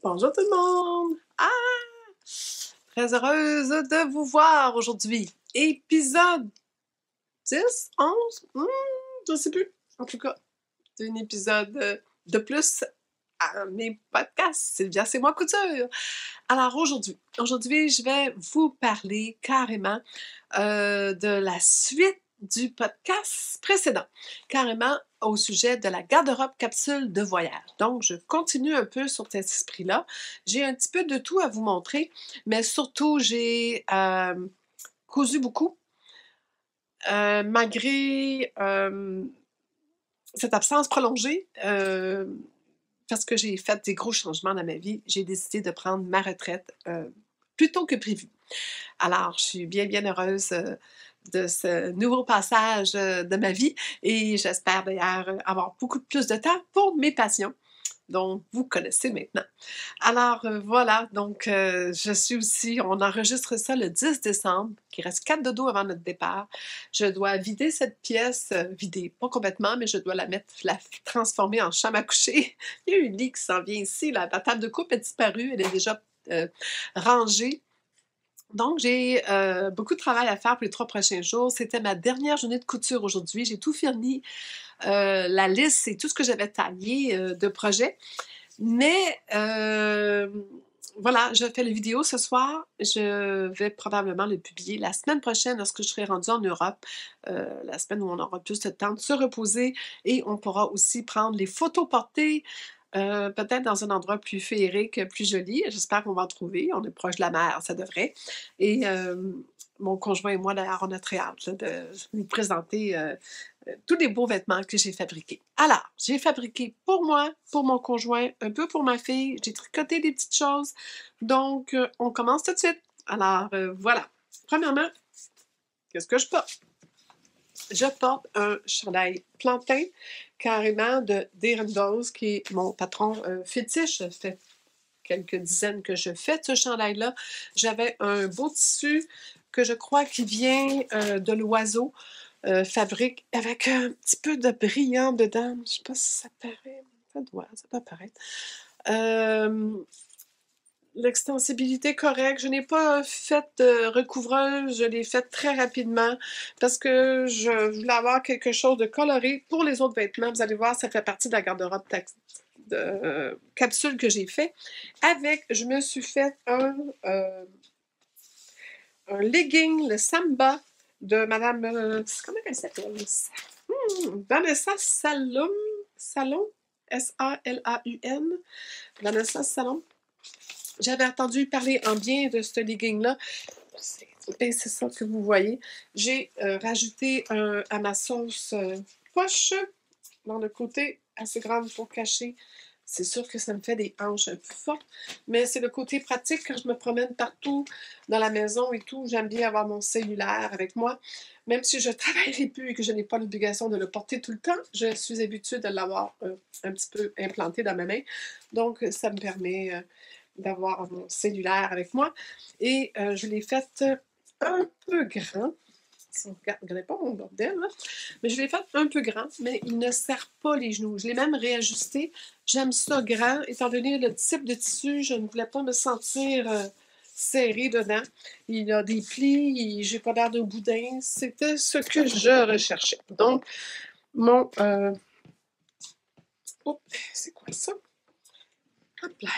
Bonjour tout le monde! Très heureuse de vous voir aujourd'hui. Épisode 10, 11, je ne sais plus. En tout cas, un épisode de plus à mes podcasts. Sylvia, c'est moi couture. Alors aujourd'hui, je vais vous parler carrément de la suite du podcast précédent, carrément au sujet de la garde-robe capsule de voyage. Donc, je continue un peu sur cet esprit-là. J'ai un petit peu de tout à vous montrer, mais surtout, j'ai cousu beaucoup, malgré cette absence prolongée, parce que j'ai fait des gros changements dans ma vie. J'ai décidé de prendre ma retraite plus tôt que prévu. Alors, je suis bien, bien heureuse de ce nouveau passage de ma vie et j'espère d'ailleurs avoir beaucoup plus de temps pour mes passions, dont vous connaissez maintenant. Alors voilà, donc je suis aussi, on enregistre ça le 10 décembre, il reste 4 dodos avant notre départ. Je dois vider cette pièce, vider, pas complètement, mais je dois la transformer en chambre à coucher. Il y a un lit qui s'en vient ici, la table de coupe est disparue, elle est déjà rangée. Donc, j'ai beaucoup de travail à faire pour les 3 prochains jours. C'était ma dernière journée de couture aujourd'hui. J'ai tout fini, la liste, c'est tout ce que j'avais taillé de projet. Mais voilà, je fais la vidéo ce soir. Je vais probablement le publier la semaine prochaine lorsque je serai rendue en Europe. La semaine où on aura plus de temps de se reposer et on pourra aussi prendre les photos portées. Peut-être dans un endroit plus féerique, plus joli. J'espère qu'on va en trouver. On est proche de la mer, ça devrait. Et mon conjoint et moi, d'ailleurs, on a très hâte là, de vous présenter tous les beaux vêtements que j'ai fabriqués. Alors, j'ai fabriqué pour moi, pour mon conjoint, un peu pour ma fille. J'ai tricoté des petites choses. Donc, on commence tout de suite. Alors, voilà. Premièrement, qu'est-ce que je porte? Je porte un chandail plantain, carrément de Derendos, qui est mon patron fétiche. Ça fait quelques dizaines que je fais de ce chandail-là. J'avais un beau tissu que je crois qui vient de l'Oiseau fabrique avec un petit peu de brillant dedans. Je ne sais pas si ça paraît. Ça doit apparaître. L'extensibilité correcte. Je n'ai pas fait de recouvreuse, je l'ai faite très rapidement parce que je voulais avoir quelque chose de coloré pour les autres vêtements. Vous allez voir, ça fait partie de la garde-robe capsule que j'ai fait. Je me suis fait un legging, le Samba de Madame, comment elle s'appelle? Vanessa Salum, S-A-L-A-U-N, Vanessa Salom. J'avais entendu parler en bien de ce legging-là. C'est ça que vous voyez. J'ai rajouté à ma sauce poche dans le côté assez grande pour cacher. C'est sûr que ça me fait des hanches un peu fortes, mais c'est le côté pratique quand je me promène partout dans la maison et tout. J'aime bien avoir mon cellulaire avec moi. Même si je ne travaillerai plus et que je n'ai pas l'obligation de le porter tout le temps, je suis habituée de l'avoir un petit peu implanté dans ma main. Donc, ça me permet d'avoir mon cellulaire avec moi. Et je l'ai fait un peu grand. Regardez pas mon bordel, là. Mais je l'ai fait un peu grand, mais il ne serre pas les genoux. Je l'ai même réajusté. J'aime ça grand. Étant donné le type de tissu, je ne voulais pas me sentir serrée dedans. Il y a des plis, j'ai pas l'air de boudin. C'était ce que je recherchais. Donc, mon... Oh, c'est quoi ça? Hop là.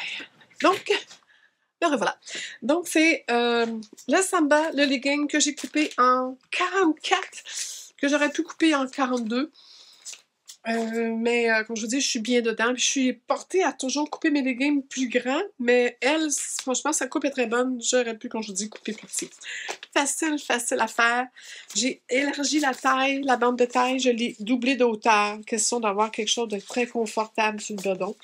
Donc, le revoilà. Donc, c'est le Samba, le legging que j'ai coupé en 44, que j'aurais pu couper en 42. Mais comme je vous dis, je suis bien dedans. Puis je suis portée à toujours couper mes leggings plus grands, mais elle, franchement, sa coupe est très bonne. J'aurais pu, comme je vous dis, couper plus petit. Facile, facile à faire. J'ai élargi la taille, la bande de taille, je l'ai doublée de hauteur. Question d'avoir quelque chose de très confortable sur le bedon.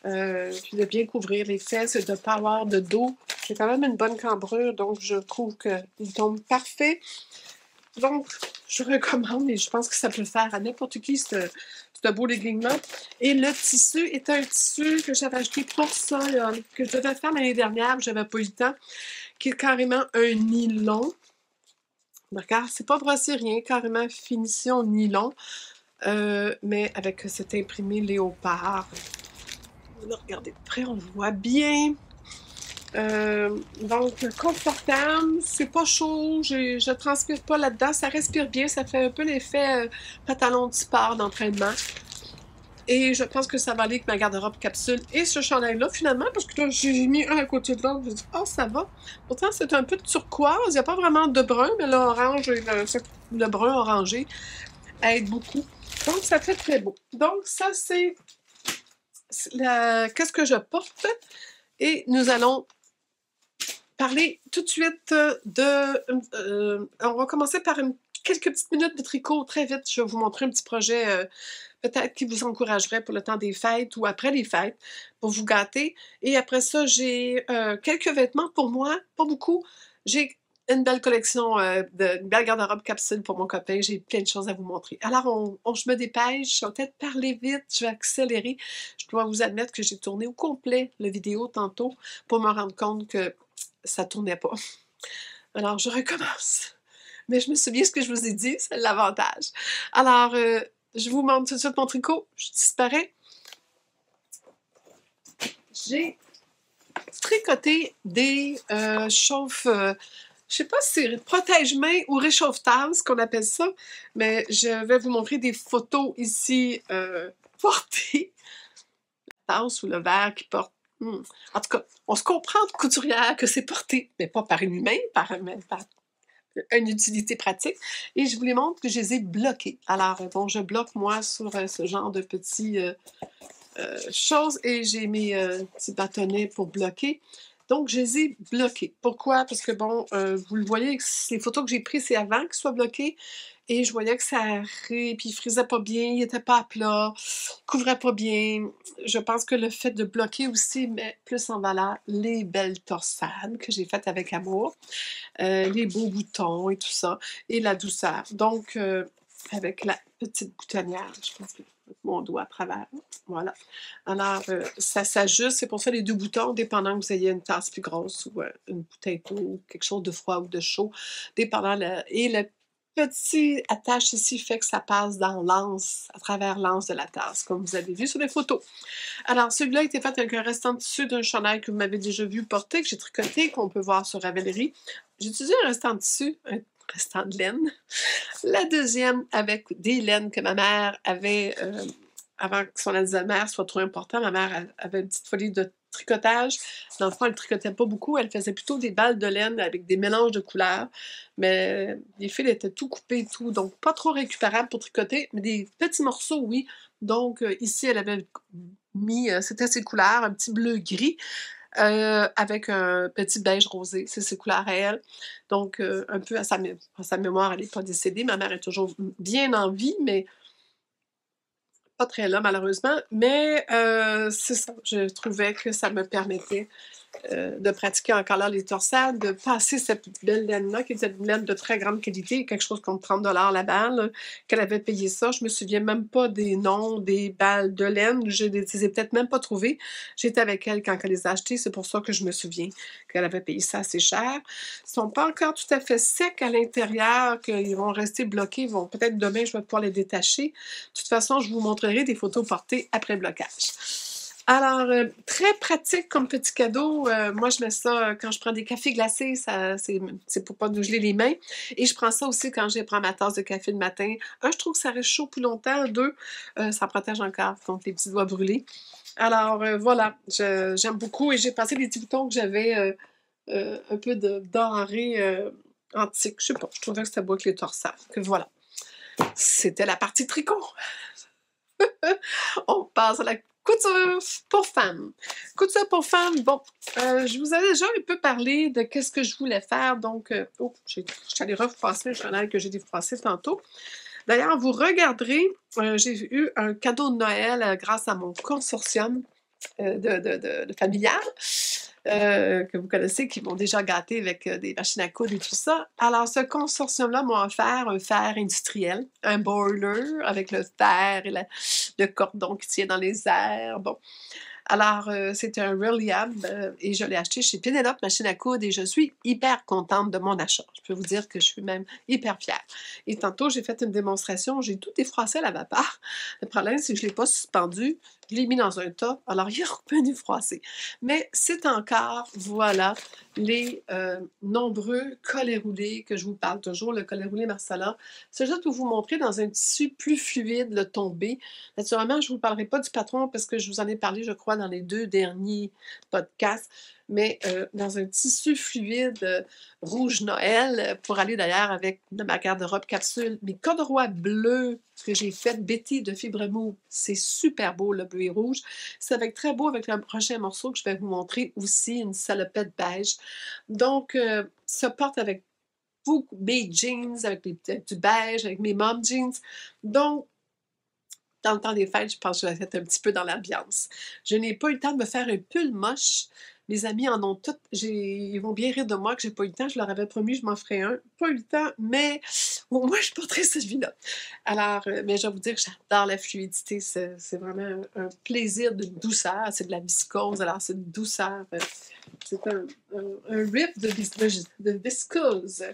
Puis de bien couvrir les fesses et de ne pas avoir de dos. J'ai quand même une bonne cambrure, donc je trouve qu'il tombe parfait. Donc, je recommande et je pense que ça peut le faire à n'importe qui, ce beau legging-là. Et le tissu est un tissu que j'avais acheté pour ça, que je devais faire l'année dernière, je n'avais pas eu le temps, qui est carrément un nylon. Regarde, c'est pas brossé rien, carrément finition nylon, mais avec cet imprimé léopard. Là, regardez de près, on le voit bien. Donc, confortable, c'est pas chaud, je transpire pas là-dedans, ça respire bien, ça fait un peu l'effet pantalon de sport d'entraînement. Et je pense que ça va aller avec ma garde-robe capsule et ce chandail-là, finalement, parce que là, j'ai mis un à côté de l'autre, je me dis, oh, ça va. Pourtant, c'est un peu de turquoise, il n'y a pas vraiment de brun, mais l'orange et le brun orangé aide beaucoup. Donc, ça fait très beau. Donc, ça, c'est qu'est-ce que je porte. Et nous allons parler tout de suite on va commencer par quelques petites minutes de tricot très vite. Je vais vous montrer un petit projet peut-être qui vous encouragerait pour le temps des fêtes ou après les fêtes pour vous gâter. Et après ça, j'ai quelques vêtements pour moi, pas beaucoup. J'ai une belle collection, une belle garde-robe capsule pour mon copain. J'ai plein de choses à vous montrer. Alors, je me dépêche. Je vais peut-être parler vite. Je vais accélérer. Je dois vous admettre que j'ai tourné au complet la vidéo tantôt pour me rendre compte que ça tournait pas. Alors, je recommence. Mais je me souviens ce que je vous ai dit, c'est l'avantage. Alors, je vous montre tout de suite mon tricot. Je disparais. J'ai tricoté des je sais pas si c'est protège-mains ou réchauffe-tables, ce qu'on appelle ça, mais je vais vous montrer des photos ici portées. La tasse ou le verre qui porte. En tout cas, on se comprend de couturière que c'est porté, mais pas par une humaine, par une utilité pratique. Et je vous les montre que je les ai bloqués. Alors, bon, je bloque moi sur ce genre de petits choses et j'ai mes petits bâtonnets pour bloquer. Donc, je les ai bloqués. Pourquoi? Parce que, bon, vous le voyez, les photos que j'ai prises, c'est avant qu'ils soient bloqués. Et je voyais que ça puis il frisait pas bien, il était pas à plat, il couvrait pas bien. Je pense que le fait de bloquer aussi met plus en valeur les belles torsades que j'ai faites avec amour, les beaux boutons et tout ça, et la douceur. Donc, avec la petite boutonnière, je pense que mon doigt à travers. Voilà. Alors, ça s'ajuste. C'est pour ça les deux boutons, dépendant que vous ayez une tasse plus grosse ou une bouteille d'eau ou quelque chose de froid ou de chaud, dépendant. Et le petit attache ici fait que ça passe dans l'anse, à travers l'anse de la tasse, comme vous avez vu sur les photos. Alors, celui-là a été fait avec un restant de tissu d'un chandail que vous m'avez déjà vu porter, que j'ai tricoté, qu'on peut voir sur Ravelry. J'ai utilisé un restant de tissu, un restant de laine. La deuxième avec des laines que ma mère avait avant que son Alzheimer soit trop important. Ma mère avait une petite folie de tricotage. Dans le fond, elle ne tricotait pas beaucoup. Elle faisait plutôt des balles de laine avec des mélanges de couleurs. Mais les fils étaient tout coupés et tout. Donc, pas trop récupérable pour tricoter. Mais des petits morceaux, oui. Donc, ici, elle avait mis, c'était ses couleurs, un petit bleu-gris. Avec un petit beige rosé, c'est ses couleurs à elle. Donc, un peu à sa mémoire, elle n'est pas décédée. Ma mère est toujours bien en vie, mais pas très là, malheureusement. Mais c'est ça, je trouvais que ça me permettait de pratiquer encore là les torsades, de passer cette belle laine-là, qui était une laine de très grande qualité, quelque chose comme 30 là-bas, là, qu'elle avait payé ça. Je me souviens même pas des noms des balles de laine. Je les ai peut-être même pas trouvées. J'étais avec elle quand elle les a achetées. C'est pour ça que je me souviens qu'elle avait payé ça assez cher. Ils sont pas encore tout à fait secs à l'intérieur, qu'ils vont rester bloqués. Ils vont peut-être demain, je vais pouvoir les détacher. De toute façon, je vous montrerai des photos portées après blocage. Alors, très pratique comme petit cadeau. Moi, je mets ça quand je prends des cafés glacés, c'est pour pas nous geler les mains. Et je prends ça aussi quand je prends ma tasse de café le matin. Un, je trouve que ça reste chaud plus longtemps. Deux, ça protège encore contre les petits doigts brûlés. Alors, voilà, j'aime beaucoup. Et j'ai passé des petits boutons que j'avais un peu de denrées antiques. Je sais pas, je trouvais que c'était beau avec les torsades. Que voilà. C'était la partie tricot. On passe à la couture pour femmes. Couture pour femmes, bon, je vous avais déjà un peu parlé de qu'est-ce que je voulais faire, donc, je suis allée refroisser le chandail que j'ai défroissé tantôt. D'ailleurs, vous regarderez, j'ai eu un cadeau de Noël grâce à mon consortium de familial. Que vous connaissez, qui m'ont déjà gâté avec des machines à coudre et tout ça. Alors, ce consortium-là m'a offert un fer industriel, un boiler avec le fer et le cordon qui tient dans les airs. Bon. Alors, c'est un Reliab et je l'ai acheté chez Penelope Machine à coudre et je suis hyper contente de mon achat. Je peux vous dire que je suis même hyper fière. Et tantôt, j'ai fait une démonstration, j'ai tout défroissé à la vapeur. Le problème, c'est que je ne l'ai pas suspendu, je l'ai mis dans un tas, alors il est revenu froissé. Mais c'est encore, voilà, les nombreux collets roulés que je vous parle toujours, le collet roulé Marsala. C'est juste pour vous montrer dans un tissu plus fluide, le tombé. Naturellement, je ne vous parlerai pas du patron parce que je vous en ai parlé, je crois, dans les 2 derniers podcasts, mais dans un tissu fluide rouge Noël, pour aller d'ailleurs avec ma garde-robe capsule, mes corduroys bleus que j'ai fait Betty de fibre mou, c'est super beau le bleu et rouge. Ça va être très beau avec le prochain morceau que je vais vous montrer aussi, une salopette beige. Donc, ça porte avec beaucoup mes jeans, avec du beige, avec mes mom jeans. Donc, dans le temps des fêtes, je pense que je vais être un petit peu dans l'ambiance. Je n'ai pas eu le temps de me faire un pull moche. Mes amis en ont toutes. Ils vont bien rire de moi que j'ai pas eu le temps. Je leur avais promis que je m'en ferais un. Pas eu le temps, mais au moins je porterai celui-là. Alors, mais je vais vous dire que j'adore la fluidité. C'est vraiment un plaisir de douceur. C'est de la viscose, alors c'est une douceur. C'est un rip de viscose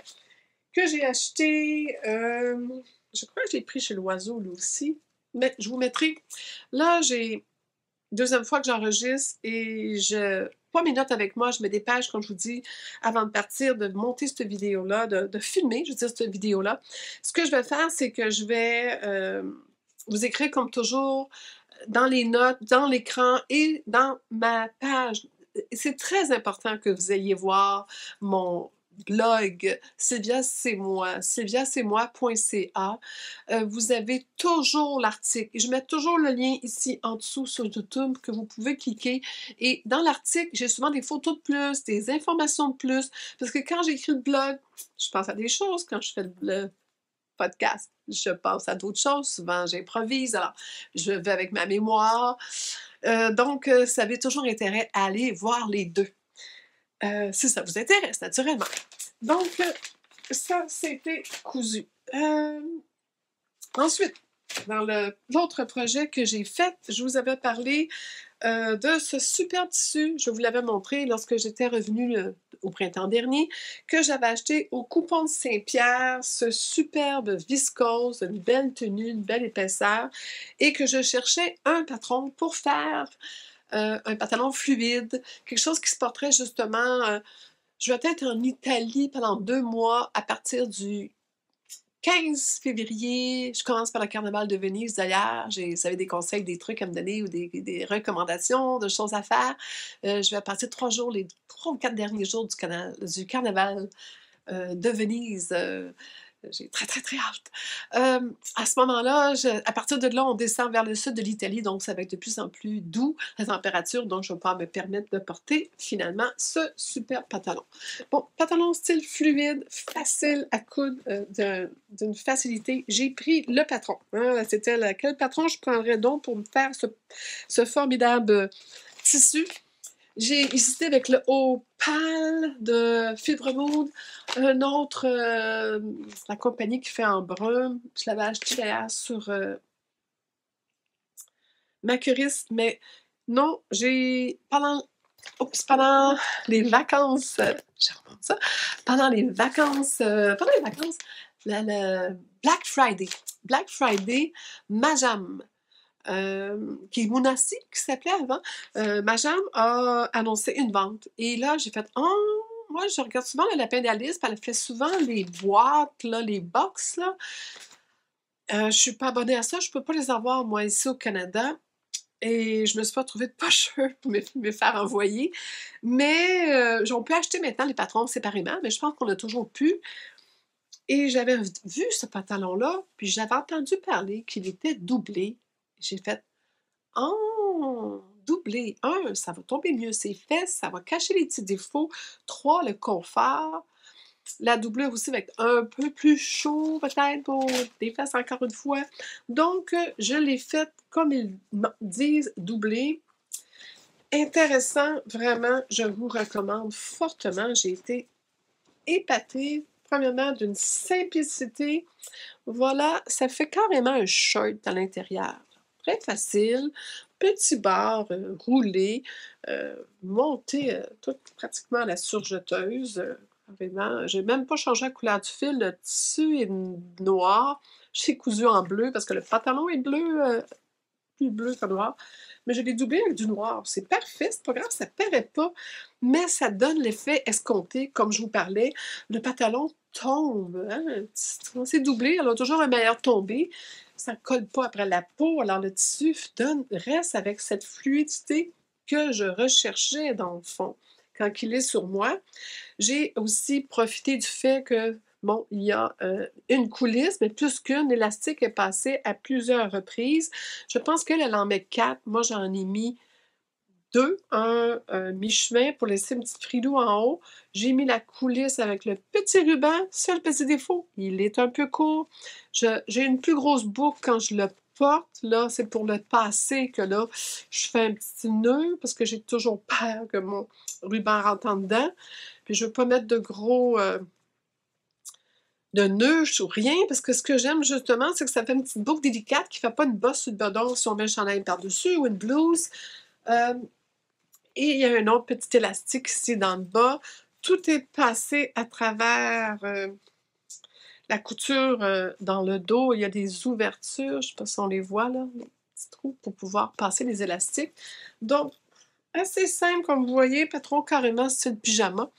que j'ai acheté. Je crois que je l'ai pris chez l'Oiseau, lui aussi. Mais je vous mettrai. Là, j'ai deuxième fois que j'enregistre et je pas mes notes avec moi, je me dépêche, comme je vous dis, avant de partir, de monter cette vidéo-là, de filmer, je veux dire, cette vidéo-là. Ce que je vais faire, c'est que je vais vous écrire comme toujours dans les notes, dans l'écran et dans ma page. C'est très important que vous ayez voir mon blog Sylvia c'est moi, sylviacestmoi.ca. Vous avez toujours l'article. Je mets toujours le lien ici en dessous sur YouTube que vous pouvez cliquer. Et dans l'article, j'ai souvent des photos de plus, des informations de plus. Parce que quand j'écris le blog, je pense à des choses. Quand je fais le podcast, je pense à d'autres choses. Souvent, j'improvise. Alors, je vais avec ma mémoire. Donc, ça avait toujours intérêt à aller voir les deux. Si ça vous intéresse, naturellement. Donc, ça, c'était cousu. Ensuite, dans l'autre projet que j'ai fait, je vous avais parlé de ce super tissu. Je vous l'avais montré lorsque j'étais revenue au printemps dernier, que j'avais acheté au coupon de Saint-Pierre, ce superbe viscose, une belle tenue, une belle épaisseur, et que je cherchais un patron pour faire un pantalon fluide, quelque chose qui se porterait justement. Je vais être en Italie pendant 2 mois à partir du 15 février. Je commence par le carnaval de Venise d'ailleurs. Vous avez des conseils, des trucs à me donner ou des recommandations de choses à faire. Je vais passer 3 jours, les 3 ou 4 derniers jours du carnaval de Venise. J'ai très, très, très hâte. À ce moment-là, à partir de là, on descend vers le sud de l'Italie, donc ça va être de plus en plus doux, la température, donc je vais pouvoir me permettre de porter finalement ce super pantalon. Bon, pantalon style fluide, facile à coudre, d'une facilité. J'ai pris le patron. Hein, c'était quel patron je prendrais donc pour me faire ce formidable tissu? J'ai hésité avec le haut pâle de Fibre Mood, un autre, la compagnie qui fait en brun. Je l'avais acheté d'ailleurs sur Macuris, mais non, pendant les vacances, je remonte ça, pendant les vacances, le Black Friday, Majam, qui est Mounassi, qui s'appelait avant, Majam a annoncé une vente. Et là, j'ai fait oh, moi, je regarde souvent le Lapin d'Alice, puis elle fait souvent les boîtes, là, les box, là. Je ne suis pas abonnée à ça, je ne peux pas les avoir, moi, ici au Canada. Et je me suis pas trouvée de pocheux pour me faire envoyer. Mais on peut acheter maintenant les patrons séparément, mais je pense qu'on a toujours pu. Et j'avais vu ce pantalon-là, puis j'avais entendu parler qu'il était doublé. J'ai fait oh, doublé. 1, ça va tomber mieux ses fesses, ça va cacher les petits défauts. 3, le confort. La doublure aussi va être un peu plus chaud, peut-être, pour des fesses, encore une fois. Donc, je l'ai faite, comme ils disent, doublée. Intéressant, vraiment, je vous recommande fortement. J'ai été épatée, premièrement, d'une simplicité. Voilà, ça fait carrément un shirt à l'intérieur. Très facile, petit bar roulé, monté tout pratiquement à la surjeteuse. Vraiment, j'ai même pas changé la couleur du fil. Le tissu est noir. J'ai cousu en bleu parce que le pantalon est bleu, plus bleu que noir. Mais je l'ai doublé avec du noir. C'est parfait, c'est pas grave, ça paraît pas, mais ça donne l'effet escompté, comme je vous parlais. Le pantalon tombe, hein? Quand c'est doublé, elle a toujours un meilleur tombé. Ça ne colle pas après la peau, alors le tissu reste avec cette fluidité que je recherchais dans le fond quand il est sur moi. J'ai aussi profité du fait que, bon, il y a une coulisse, mais plus qu'une, l'élastique est passé à plusieurs reprises. Je pense qu'elle, elle en met 4. Moi, j'en ai mis 2, un mi-chemin pour laisser une petite frilou en haut. J'ai mis la coulisse avec le petit ruban. Seul petit défaut, il est un peu court. J'ai une plus grosse boucle quand je le porte. Là, c'est pour le passer que là, je fais un petit nœud parce que j'ai toujours peur que mon ruban rentre en dedans. Puis je veux pas mettre de gros de nœuds ou rien, parce que ce que j'aime justement, c'est que ça fait une petite boucle délicate qui fait pas une bosse sur le bedon si on met le chandail par-dessus ou une blouse. Et il y a un autre petit élastique ici dans le bas. Tout est passé à travers la couture dans le dos. Il y a des ouvertures, je ne sais pas si on les voit là, les petits trous pour pouvoir passer les élastiques. Donc, assez simple, comme vous voyez, pas trop carrément style pyjama,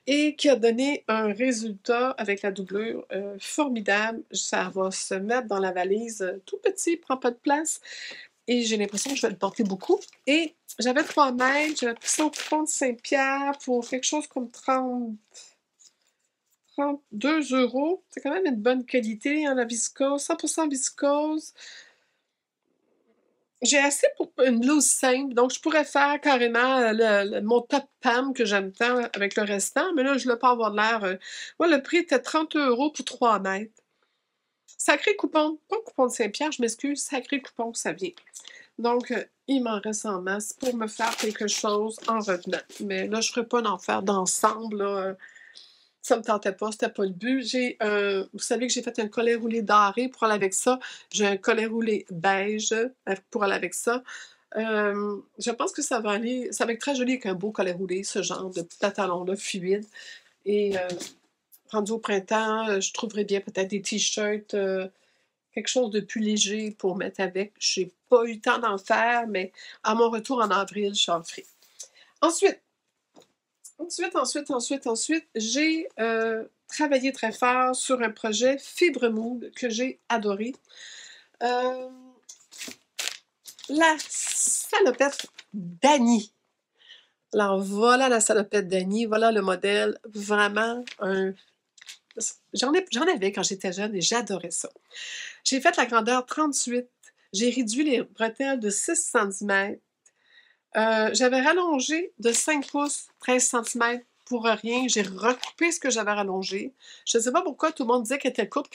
et qui a donné un résultat avec la doublure formidable. Ça va se mettre dans la valise tout petit, prend pas de place, et j'ai l'impression que je vais le porter beaucoup. Et j'avais 3 mètres, j'avais pris ça au coupon de Saint-Pierre pour quelque chose comme 32 €. C'est quand même une bonne qualité, hein, la viscose, 100% viscose. J'ai assez pour une blouse simple, donc je pourrais faire carrément mon top PAM que j'aime tant avec le restant, mais là, je ne veux pas avoir de l'air... Moi, le prix était 30 € pour 3 mètres. Sacré coupon, pas coupon de Saint-Pierre, je m'excuse, sacré coupon, ça vient. Donc, il m'en reste en masse pour me faire quelque chose en revenant. Mais là, je ne ferai pas d'en faire d'ensemble, là. Ça me tentait pas, c'était pas le but. Vous savez que j'ai fait un collet roulé doré pour aller avec ça. J'ai un collet roulé beige pour aller avec ça. Je pense que ça va aller, ça va être très joli avec un beau collet roulé, ce genre de pantalon-là, fluide. Et rendu au printemps, je trouverais bien peut-être des t-shirts, quelque chose de plus léger pour mettre avec. J'ai pas eu le temps d'en faire, mais à mon retour en avril, j'en ferai. Ensuite, j'ai travaillé très fort sur un projet Fibre Mood que j'ai adoré. La salopette d'Annie. Alors voilà la salopette d'Annie, voilà le modèle, vraiment J'en avais quand j'étais jeune et j'adorais ça. J'ai fait la grandeur 38, j'ai réduit les bretelles de 6 cm. J'avais rallongé de 5 pouces, 13 cm pour rien. J'ai recoupé ce que j'avais rallongé. Je ne sais pas pourquoi tout le monde disait qu'elle était courte,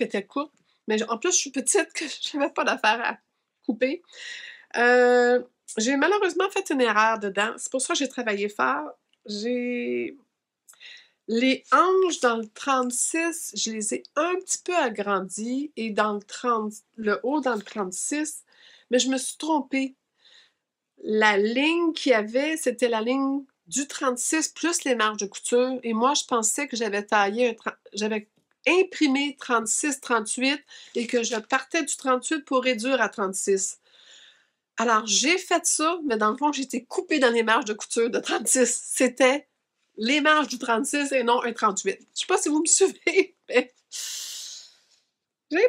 mais en plus, je suis petite, que je n'avais pas d'affaire à couper. J'ai malheureusement fait une erreur dedans. C'est pour ça que j'ai travaillé fort. Les hanches dans le 36, je les ai un petit peu agrandies et dans le haut dans le 36, mais je me suis trompée. La ligne qu'il y avait, c'était la ligne du 36 plus les marges de couture. Et moi, je pensais que j'avais j'avais imprimé 36-38 et que je partais du 38 pour réduire à 36. Alors, j'ai fait ça, mais dans le fond, j'étais coupée dans les marges de couture de 36. C'était les marges du 36 et non un 38. Je ne sais pas si vous me suivez, mais j'ai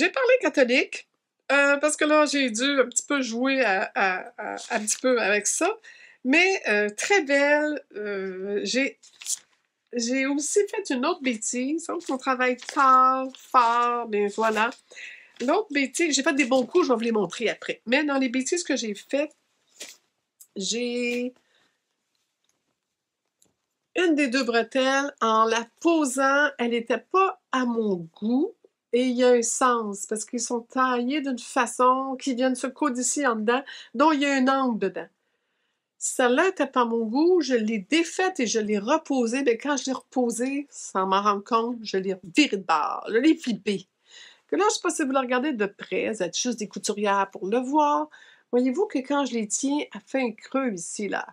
parlé catholique. Parce que là, j'ai dû un petit peu jouer un petit peu avec ça. Mais très belle. J'ai aussi fait une autre bêtise. Donc, on travaille fort, mais voilà. L'autre bêtise, j'ai fait des bons coups, je vais vous les montrer après. Mais dans les bêtises que j'ai faites, j'ai une des 2 bretelles, en la posant, elle n'était pas à mon goût. Et il y a un sens, parce qu'ils sont taillés d'une façon qui viennent se codifier en dedans, dont il y a un angle dedans. Celle-là n'était pas à mon goût, je l'ai défaite et je l'ai reposée, mais quand je l'ai reposée, sans m'en rendre compte, je l'ai virée de bord, je l'ai flippée. Que là, je ne sais pas si vous le regardez de près, vous êtes juste des couturières pour le voir. Voyez-vous que quand je les tiens, elle fait un creux ici, là.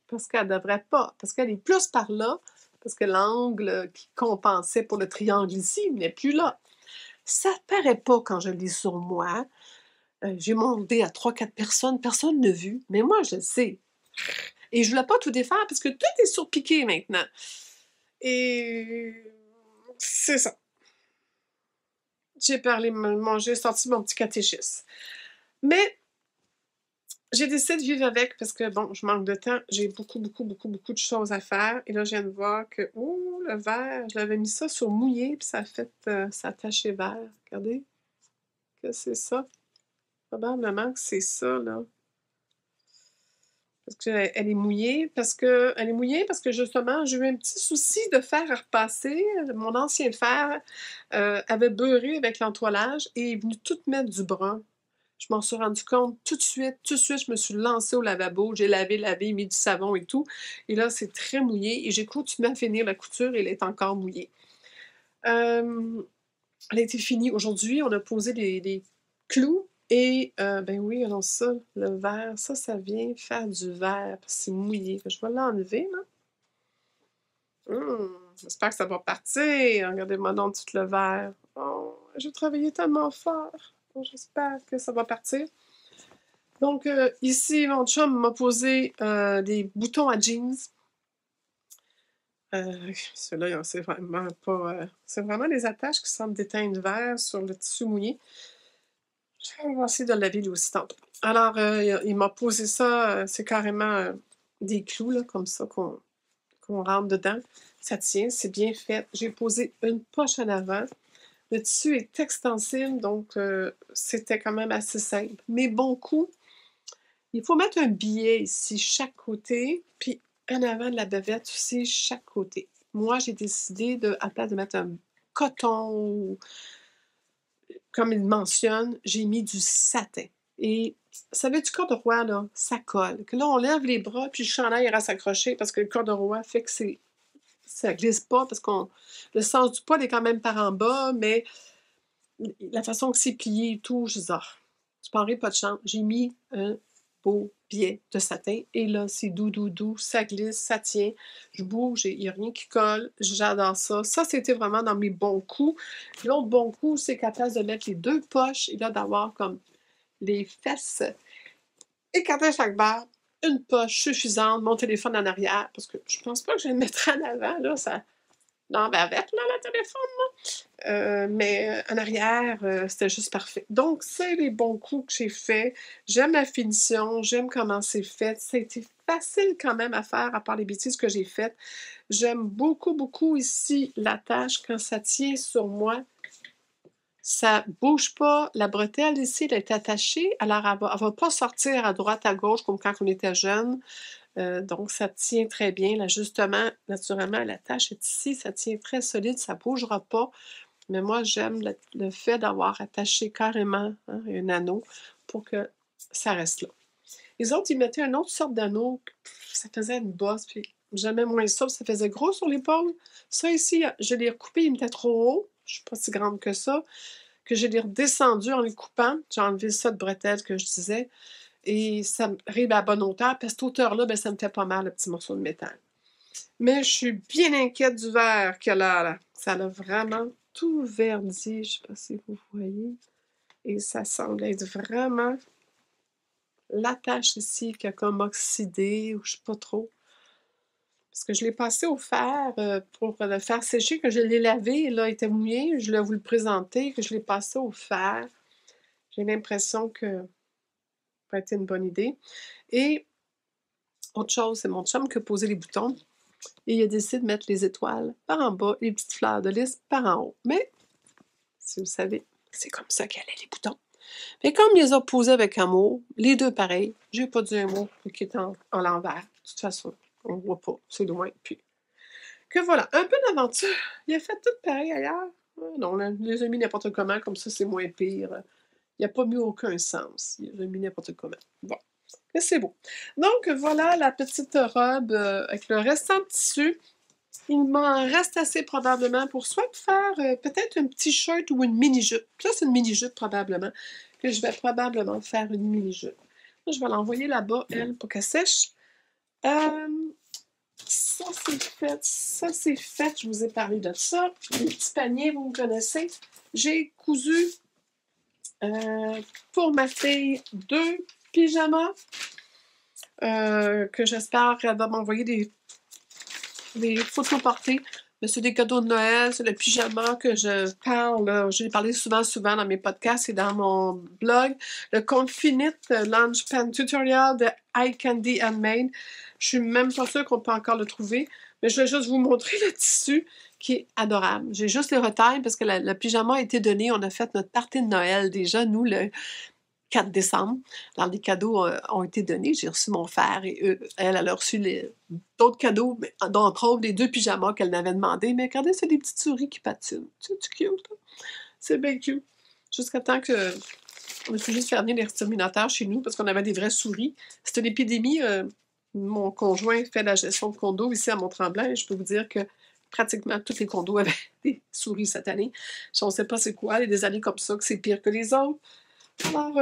Parce qu'elle ne devrait pas, parce qu'elle est plus par là, parce que l'angle qui compensait pour le triangle ici n'est plus là. Ça ne paraît pas quand je l'ai sur moi. J'ai monté à 3-4 personnes, personne ne l'a vu, mais moi, je le sais. Et je ne voulais pas tout défaire parce que tout est surpiqué maintenant. Et c'est ça. J'ai sorti mon petit catéchisme. Mais j'ai décidé de vivre avec parce que, bon, je manque de temps. J'ai beaucoup de choses à faire. Et là, je viens de voir que, oh, le vert, je l'avais mis ça sur mouillé, puis ça a fait, ça a taché vert. Regardez, que c'est ça. Probablement que c'est ça, là. Parce qu'elle est mouillée, elle est mouillée parce que justement, j'ai eu un petit souci de fer à repasser. Mon ancien fer avait beurré avec l'entoilage et est venu tout mettre du brun. Je m'en suis rendu compte tout de suite, je me suis lancée au lavabo, j'ai lavé, mis du savon et tout. Et là, c'est très mouillé et j'ai continué à finir la couture et elle est encore mouillée. Elle a été finie aujourd'hui, on a posé des clous et, ben oui, alors ça, le verre, ça vient faire du verre, parce que c'est mouillé. Je vais l'enlever, là. J'espère que ça va partir. Regardez-moi donc tout le verre. Oh, j'ai travaillé tellement fort. J'espère que ça va partir. Donc, ici, mon chum m'a posé des boutons à jeans. Ceux-là, c'est vraiment pas... c'est vraiment des attaches qui semblent d'éteindre vert sur le tissu mouillé. Je vais essayer de le laver lui aussi tantôt. Alors, il m'a posé ça, c'est carrément des clous, là, comme ça, qu'on rentre dedans. Ça tient, c'est bien fait. J'ai posé une poche en avant. Le tissu est extensible, donc c'était quand même assez simple. Mais bon coup, il faut mettre un billet ici, chaque côté, puis en avant de la bavette aussi, chaque côté. Moi, j'ai décidé, à place de mettre un coton ou comme il mentionne, j'ai mis du satin. Et ça veut du corduroy, là, ça colle. Que là, on lève les bras, puis le chandail ira s'accrocher parce que le corduroy fait que ça glisse pas parce que le sens du poil est quand même par en bas, mais la façon que c'est plié et tout, je dis, ah, tu parlerais pas de chance. J'ai mis un beau biais de satin et là, c'est doux, ça glisse, ça tient. Je bouge, il n'y a rien qui colle. J'adore ça. Ça, c'était vraiment dans mes bons coups. L'autre bon coup, c'est qu'à place de mettre les deux poches et là, d'avoir comme les fesses écartées à chaque barre, une poche suffisante, mon téléphone en arrière, parce que je pense pas que je vais le mettre en avant, là, ça... Non, ben avec, là, le téléphone, mais en arrière, c'était juste parfait. Donc, c'est les bons coups que j'ai faits. J'aime la finition, j'aime comment c'est fait. Ça a été facile quand même à faire, à part les bêtises que j'ai faites. J'aime beaucoup ici l'attache quand ça tient sur moi. Ça bouge pas. La bretelle ici, elle est attachée. Alors, elle va pas sortir à droite, à gauche, comme quand on était jeune. Donc, ça tient très bien. L'ajustement, naturellement, l'attache est ici. Ça tient très solide. Ça bougera pas. Mais moi, j'aime le fait d'avoir attaché carrément un anneau pour que ça reste là. Les autres, ils mettaient une autre sorte d'anneau, ça faisait une bosse, puis j'aimais moins ça, ça faisait gros sur l'épaule. Ça ici, je l'ai recoupé, il était trop haut, je suis pas si grande que ça, que je l'ai redescendu en le coupant. J'ai enlevé ça de bretelle que je disais, et ça arrive à la bonne hauteur, parce que cette hauteur-là, ben, ça me fait pas mal, le petit morceau de métal. Mais je suis bien inquiète du verre qu'elle a là. Ça l'a vraiment tout verdi, je sais pas si vous voyez. Et ça semble être vraiment l'attache ici qui a comme oxydé, ou je sais pas trop. Parce que je l'ai passé au fer pour le faire sécher, que je l'ai lavé, et là, il était mouillé. Je voulais vous le présenter, que je l'ai passé au fer. J'ai l'impression que ça va être une bonne idée. Et autre chose, c'est mon chum qui a posé les boutons. Et il a décidé de mettre les étoiles par en bas, les petites fleurs de lys par en haut. Mais, si vous savez, c'est comme ça qu'elle est, les boutons. Mais comme il les a posés avec amour, les deux pareils, j'ai pas dit un mot qui est en l'envers. De toute façon, on ne voit pas, c'est loin. Puis, que voilà, un peu d'aventure. Il a fait tout pareil ailleurs. Non, on les a mis n'importe comment, comme ça, c'est moins pire. Il n'a pas mis aucun sens. Il les a mis n'importe comment. Bon, mais c'est beau. Donc, voilà la petite robe avec le restant de tissu. il m'en reste assez probablement pour soit faire peut-être un petit shirt ou une mini-jupe. Ça, c'est une mini-jupe probablement, que je vais probablement faire une mini-jupe. Je vais l'envoyer là-bas, elle, pour qu'elle sèche. Ça, c'est fait. Ça, c'est fait. Je vous ai parlé de ça. Les petits paniers, vous me connaissez. J'ai cousu pour ma fille 2 pyjamas que j'espère qu'elle va m'envoyer des photos portées. Mais c'est des cadeaux de Noël, c'est le pyjama que je parle. J'ai parlé souvent dans mes podcasts et dans mon blog. Le Confinite Lunch Pan Tutorial de Eye Candy Handmade. Je suis même pas sûre qu'on peut encore le trouver. Mais je vais juste vous montrer le tissu qui est adorable. J'ai juste les retailles parce que le pyjama a été donné. On a fait notre partie de Noël déjà, nous, le 4 décembre. Alors, les cadeaux ont été donnés. J'ai reçu mon frère et elle a reçu d'autres cadeaux, dont entre autres les 2 pyjamas qu'elle m'avait demandé. Mais regardez, c'est des petites souris qui patinent. C'est cute, hein? C'est bien cute. Jusqu'à temps que on a pu juste faire venir l'exterminateur chez nous parce qu'on avait des vraies souris. C'était l'épidémie. Mon conjoint fait la gestion de condos ici à Mont-Tremblant et je peux vous dire que pratiquement tous les condos avaient des souris cette année. On ne sait pas c'est quoi, il y a des années comme ça que c'est pire que les autres. Alors,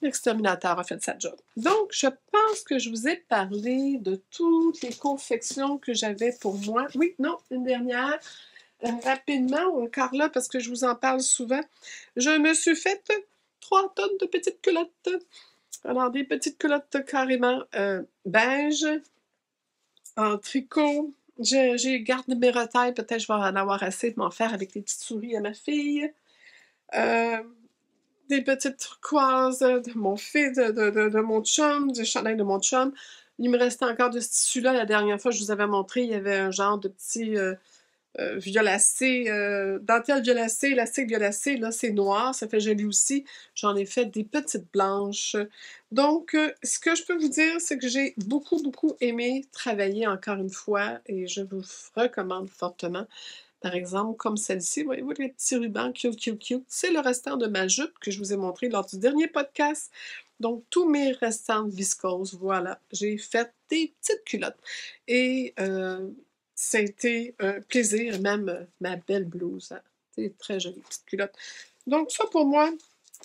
l'exterminateur a fait sa job. Donc, je pense que je vous ai parlé de toutes les confections que j'avais pour moi. Oui, non, une dernière. Rapidement, encore là, parce que je vous en parle souvent. Je me suis fait 3 tonnes de petites culottes. Alors, des petites culottes carrément beige, en tricot. J'ai gardé mes retailles. Peut-être que je vais en avoir assez de m'en faire avec les petites souris à ma fille. Des petites turquoises de mon fils, de mon chum, du chandail de mon chum. Il me restait encore de ce tissu-là. La dernière fois, je vous avais montré, il y avait un genre de petit violacé, dentelle violacée, élastique violacé. Là, c'est noir, ça fait joli aussi. J'en ai fait des petites blanches. Donc, ce que je peux vous dire, c'est que j'ai beaucoup, beaucoup aimé travailler encore une fois et je vous recommande fortement. Par exemple, comme celle-ci, voyez-vous les petits rubans cute, cute, cute. C'est le restant de ma jupe que je vous ai montré lors du dernier podcast. Donc, tous mes restants de viscose, voilà. J'ai fait des petites culottes. Et ça a été un plaisir, même ma belle blouse. Hein. C'est très jolie, petite culotte. Donc, ça pour moi,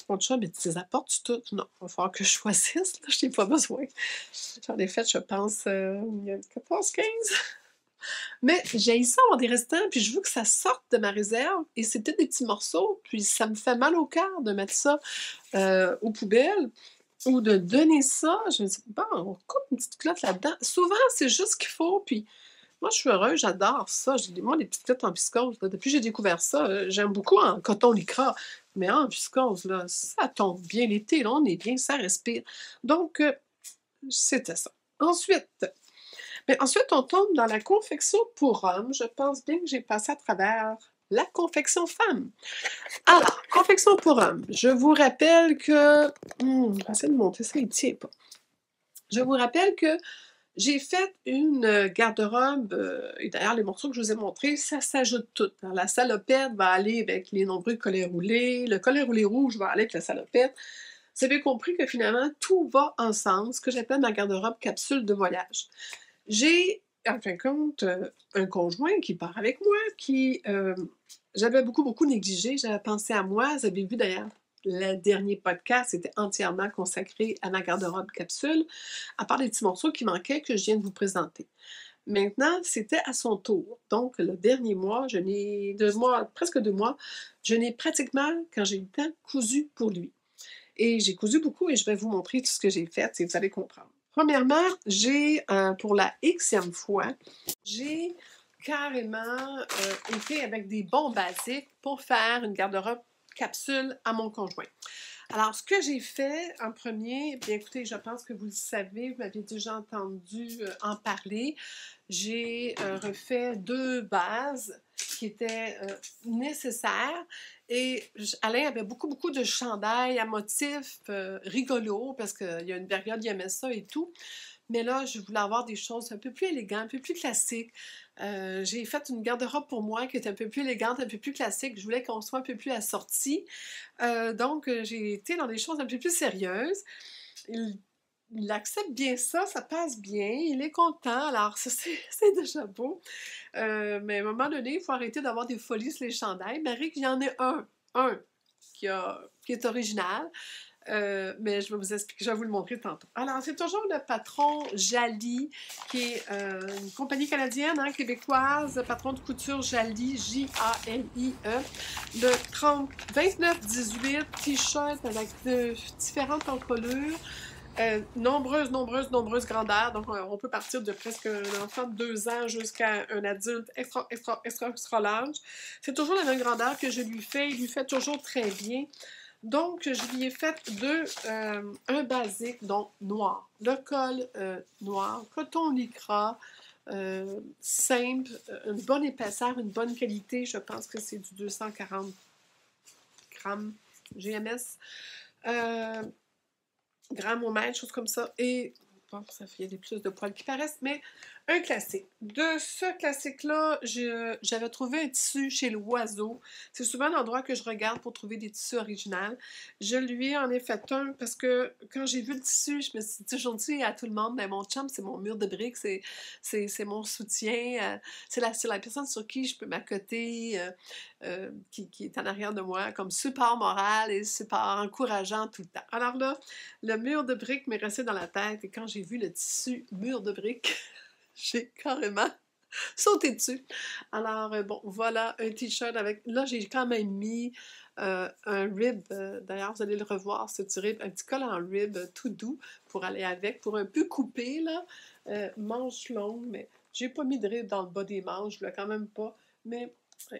mon chum, mais tu les apportes toutes? Non, il va falloir que je choisisse. Je n'ai pas besoin. J'en ai fait, je pense, il y a 14, 15. Mais j'ai ça avoir des restants, puis je veux que ça sorte de ma réserve, et c'est peut-être des petits morceaux, puis ça me fait mal au cœur de mettre ça aux poubelles, ou de donner ça. Je me dis, bon, on coupe une petite clotte là-dedans. Souvent, c'est juste ce qu'il faut, puis moi, je suis heureuse, j'adore ça. Moi, les petites clottes en viscose, là, depuis que j'ai découvert ça, j'aime beaucoup en coton lycra, mais en viscose, là, ça tombe bien l'été, là, on est bien, ça respire. Donc, c'était ça. Ensuite, on tombe dans la confection pour hommes. Je pense bien que j'ai passé à travers la confection femme. Alors, confection pour hommes. Je vous rappelle que... je vais essayer de monter ça, il ne tient pas. Je vous rappelle que j'ai fait une garde-robe, et d'ailleurs, les morceaux que je vous ai montrés, ça s'ajoute tout. Alors, la salopette va aller avec les nombreux collets roulés. Le collet roulé rouge va aller avec la salopette. Vous avez compris que finalement, tout va ensemble, ce que j'appelle ma garde-robe capsule de voyage. J'ai, en fin de compte, un conjoint qui part avec moi, qui j'avais beaucoup, beaucoup négligé. J'avais pensé à moi. Vous avez vu d'ailleurs, le dernier podcast était entièrement consacré à ma garde-robe capsule, à part les petits morceaux qui manquaient que je viens de vous présenter. Maintenant, c'était à son tour. Donc, le dernier mois, presque 2 mois, je n'ai pratiquement, quand j'ai eu le temps, cousu pour lui. Et j'ai cousu beaucoup et je vais vous montrer tout ce que j'ai fait et vous allez comprendre. Premièrement, j'ai, pour la Xème fois, j'ai carrément été avec des bons basiques pour faire une garde-robe capsule à mon conjoint. Alors, ce que j'ai fait en premier, bien écoutez, je pense que vous le savez, vous m'avez déjà entendu en parler. J'ai refait 2 bases qui étaient nécessaires. Et Alain avait beaucoup, beaucoup de chandails à motifs rigolos parce qu'il y a une période, il aimait ça et tout. Mais là, je voulais avoir des choses un peu plus élégantes, un peu plus classiques. J'ai fait une garde-robe pour moi qui était un peu plus élégante, un peu plus classique. Je voulais qu'on soit un peu plus assorti. Donc, j'ai été dans des choses un peu plus sérieuses. il accepte bien ça, ça passe bien, il est content, alors ça, c'est déjà beau. Mais à un moment donné, il faut arrêter d'avoir des folies sur les chandails. Marie, il y en a un qui est original. Mais je vais vous expliquer, je vais vous le montrer tantôt. Alors, c'est toujours le patron Jali, qui est une compagnie canadienne, hein, québécoise, patron de couture Jali, J-A-L-I-E. Le 29-18, t-shirt avec de différentes encolures. Nombreuses grandeurs. Donc, on peut partir de presque un enfant de 2 ans jusqu'à un adulte extra large. C'est toujours la même grandeur que je lui fais. Il lui fait toujours très bien. Donc, je lui ai fait un basique, donc noir. Le col noir, coton lycra, simple, une bonne épaisseur, une bonne qualité. Je pense que c'est du 240 grammes GMS. Grammes au mètre, choses comme ça. Et bon, ça fait des plus de poils qui paraissent, mais un classique. De ce classique-là, j'avais trouvé un tissu chez l'Oiseau. C'est souvent l'endroit que je regarde pour trouver des tissus originaux. Je lui ai en ai fait un parce que quand j'ai vu le tissu, je me suis toujours dit à tout le monde, ben, mon chum, c'est mon mur de briques, c'est mon soutien, c'est la personne sur qui je peux m'accoter, qui est en arrière de moi, comme support moral et support encourageant tout le temps. Alors là, le mur de briques m'est resté dans la tête et quand j'ai vu le tissu mur de briques, j'ai carrément sauté dessus. Alors, bon, voilà un t-shirt avec... Là, j'ai quand même mis un rib. D'ailleurs, vous allez le revoir, ce petit rib, un petit col en rib tout doux pour aller avec, pour un peu couper, là. Manches longues, mais j'ai pas mis de rib dans le bas des manches, je l'ai quand même pas. Mais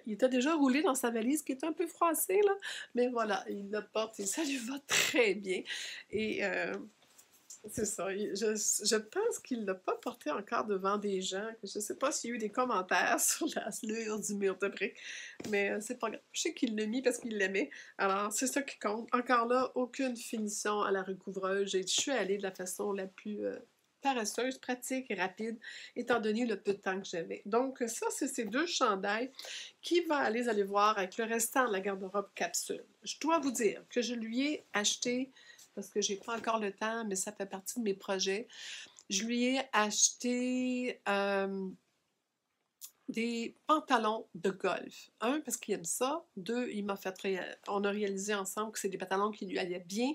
il était déjà roulé dans sa valise qui est un peu froissée, là. Mais voilà, il le porte et ça lui va très bien. Et c'est ça. Je pense qu'il ne l'a pas porté encore devant des gens. Je ne sais pas s'il y a eu des commentaires sur la slure du mur de briques, mais c'est pas grave. Je sais qu'il l'a mis parce qu'il l'aimait. Alors, c'est ça qui compte. Encore là, aucune finition à la recouvreuse. Je suis allée de la façon la plus paresseuse, pratique et rapide, étant donné le peu de temps que j'avais. Donc, ça, c'est ces 2 chandails qui va aller, vous allez voir, avec le restant de la garde-robe capsule. Je dois vous dire que je lui ai acheté parce que j'ai pas encore le temps, mais ça fait partie de mes projets. Je lui ai acheté des pantalons de golf. Un, parce qu'il aime ça. 2, on a réalisé ensemble que c'est des pantalons qui lui allaient bien.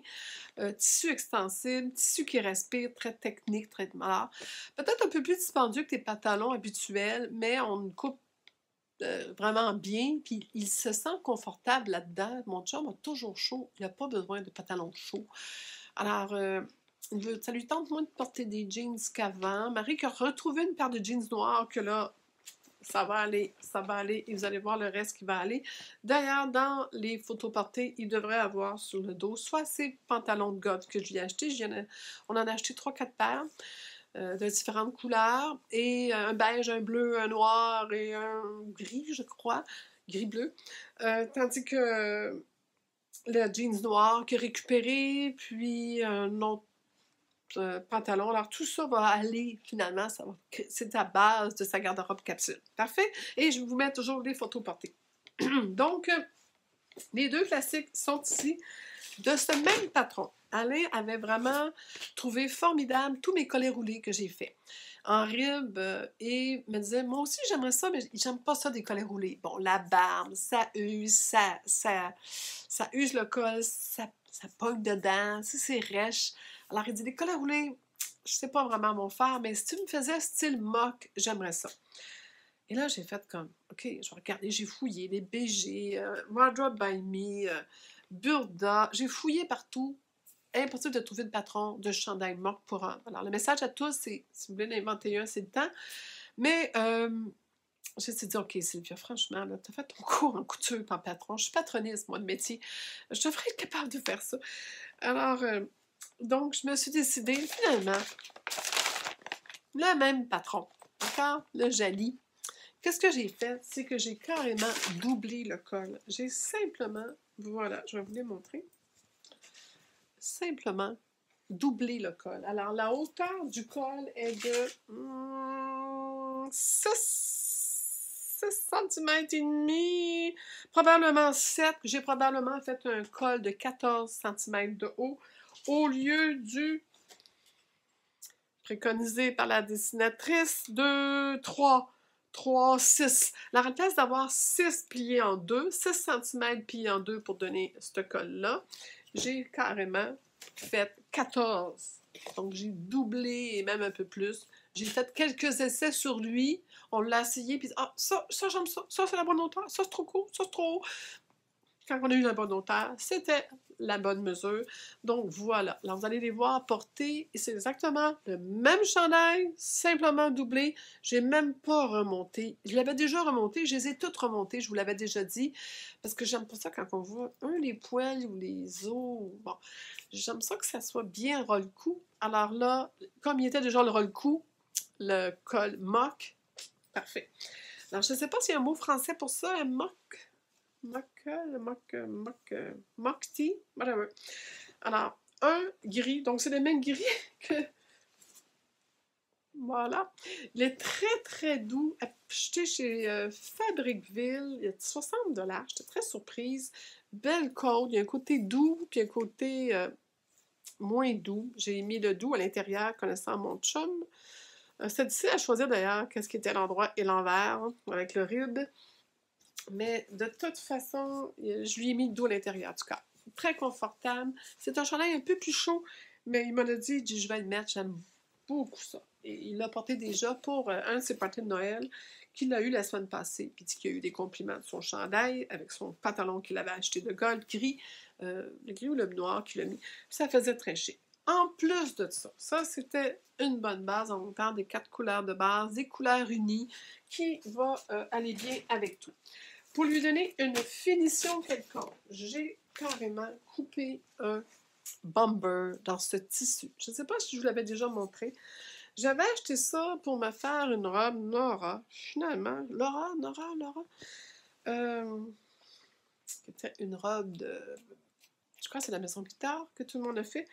Tissu extensible, tissu qui respire, très technique, très... Alors, peut-être un peu plus dispendieux que tes pantalons habituels, mais on coupe vraiment bien, puis il se sent confortable là-dedans. Mon chum a toujours chaud, il n'a pas besoin de pantalons chauds. Alors, ça lui tente moins de porter des jeans qu'avant. Marie qui a retrouvé une paire de jeans noirs que là, ça va aller, et vous allez voir le reste qui va aller. D'ailleurs, dans les photos portées, il devrait avoir sur le dos soit ces pantalons de golf que je lui ai achetés, on en a acheté 3-4 paires, de différentes couleurs, et un beige, un bleu, un noir et un gris, je crois, gris-bleu. Tandis que le jeans noir qui est récupéré, puis un autre pantalon. Alors, tout ça va aller, finalement, c'est à base de sa garde-robe capsule. Parfait? Et je vous mets toujours les photos portées. Donc, les 2 classiques sont ici, de ce même patron. Alain avait vraiment trouvé formidable tous mes collets roulés que j'ai faits en rib et me disait, moi aussi j'aimerais ça, mais j'aime pas ça des collets roulés. Bon, la barbe, ça use, ça use le col, ça pogne dedans, c'est rêche. Alors il dit, des collets roulés, je sais pas vraiment mon faire, mais si tu me faisais style mock, j'aimerais ça. Et là, j'ai fait comme, OK, je vais regarder, j'ai fouillé les BG, Wardrobe by Me, Burda, j'ai fouillé partout. Impossible de trouver de patron de chandail mock pour un. Alors, le message à tous, c'est, si vous voulez en inventer un, c'est le temps. Mais, j'ai dit, OK, Sylvia, franchement, tu as fait ton cours en couture en patron. Je suis patroniste, moi, de métier. Je devrais être capable de faire ça. Alors, donc, je me suis décidée, finalement, le même patron. D'accord? Le Jali. Qu'est-ce que j'ai fait? C'est que j'ai carrément doublé le col. J'ai simplement, voilà, je vais vous les montrer. Simplement doublé le col. Alors, la hauteur du col est de 6 cm et demi, probablement 7. J'ai probablement fait un col de 14 cm de haut au lieu du préconisé par la dessinatrice, 2, 3, 3, 6. À la place d'avoir 6 pliés en deux, 6 cm pliés en deux pour donner ce col-là, j'ai carrément fait 14. Donc, j'ai doublé et même un peu plus. J'ai fait quelques essais sur lui. On l'a essayé, puis ah, ça j'aime ça. Ça, c'est la bonne hauteur. Ça, c'est trop court. Ça, c'est trop haut. Quand on a eu la bonne hauteur, c'était la bonne mesure. Donc, voilà. Là, vous allez les voir porter. Et c'est exactement le même chandail, simplement doublé. J'ai même pas remonté. Je l'avais déjà remonté. Je les ai toutes remontées. Je vous l'avais déjà dit. Parce que j'aime pas ça quand on voit les poils ou les os. Bon, j'aime ça que ça soit bien roll-cou. Alors là, comme il était déjà le roll-cou, le col mock, parfait. Alors, je ne sais pas s'il y a un mot français pour ça, un mock tee, whatever. Alors, un gris, donc c'est le même gris que... Voilà. Il est très, très doux. Acheté chez Fabricville, il y a 60$. J'étais très surprise. Belle colle. Il y a un côté doux, puis un côté moins doux. J'ai mis le doux à l'intérieur, connaissant mon chum. C'est difficile à choisir d'ailleurs, qu'est-ce qui était à l'endroit et l'envers, avec le rib. Mais de toute façon, je lui ai mis le doux à l'intérieur, en tout cas. Très confortable. C'est un chandail un peu plus chaud, mais il m'a dit, je vais le mettre, j'aime beaucoup ça. Et il l'a porté déjà pour un de ses parties de Noël qu'il a eu la semaine passée, puis dit qu'il a eu des compliments de son chandail avec son pantalon qu'il avait acheté de gold gris, le gris ou le noir qu'il a mis. Puis ça faisait très chic. En plus de ça c'était une bonne base en montant des 4 couleurs de base, des couleurs unies, qui va aller bien avec tout. Pour lui donner une finition quelconque, j'ai carrément coupé un bomber dans ce tissu. Je ne sais pas si je vous l'avais déjà montré. J'avais acheté ça pour me faire une robe Nora. Finalement, Nora. C'était une robe de... Je crois que c'est la Maison Guitare que tout le monde a fait.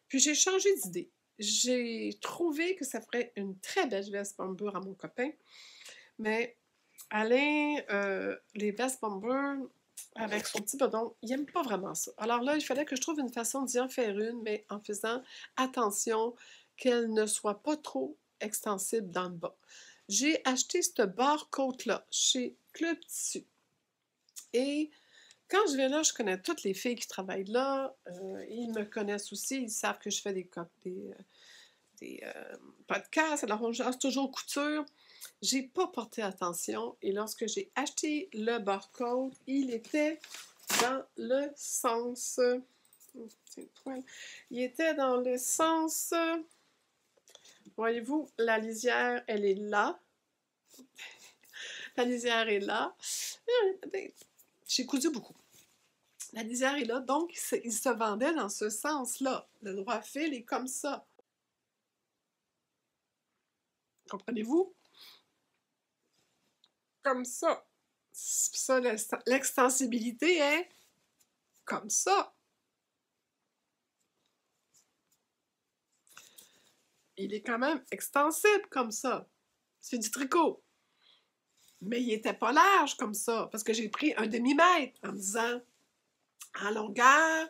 Puis j'ai changé d'idée. J'ai trouvé que ça ferait une très belle veste bomber à mon copain. Mais Alain, les vestes bomber avec son petit bedon, il n'aime pas vraiment ça. Alors là, il fallait que je trouve une façon d'y en faire une, mais en faisant attention qu'elle ne soit pas trop extensible dans le bas. J'ai acheté ce barre-côte-là chez Club Tissu. Et quand je vais là, je connais toutes les filles qui travaillent là. Ils me connaissent aussi. Ils savent que je fais des podcasts. Alors, on jase toujours couture. J'ai pas porté attention. Et lorsque j'ai acheté le barcode, il était dans le sens... Il était dans le sens... Voyez-vous, la lisière, elle est là. La lisière est là. J'ai cousu beaucoup. La lisière est là, donc il se vendait dans ce sens-là. Le droit fil est comme ça. Comprenez-vous? Comme ça. Ça, l'extensibilité est comme ça. Il est quand même extensible comme ça. C'est du tricot. Mais il n'était pas large comme ça, parce que j'ai pris un demi-mètre en me disant, en longueur,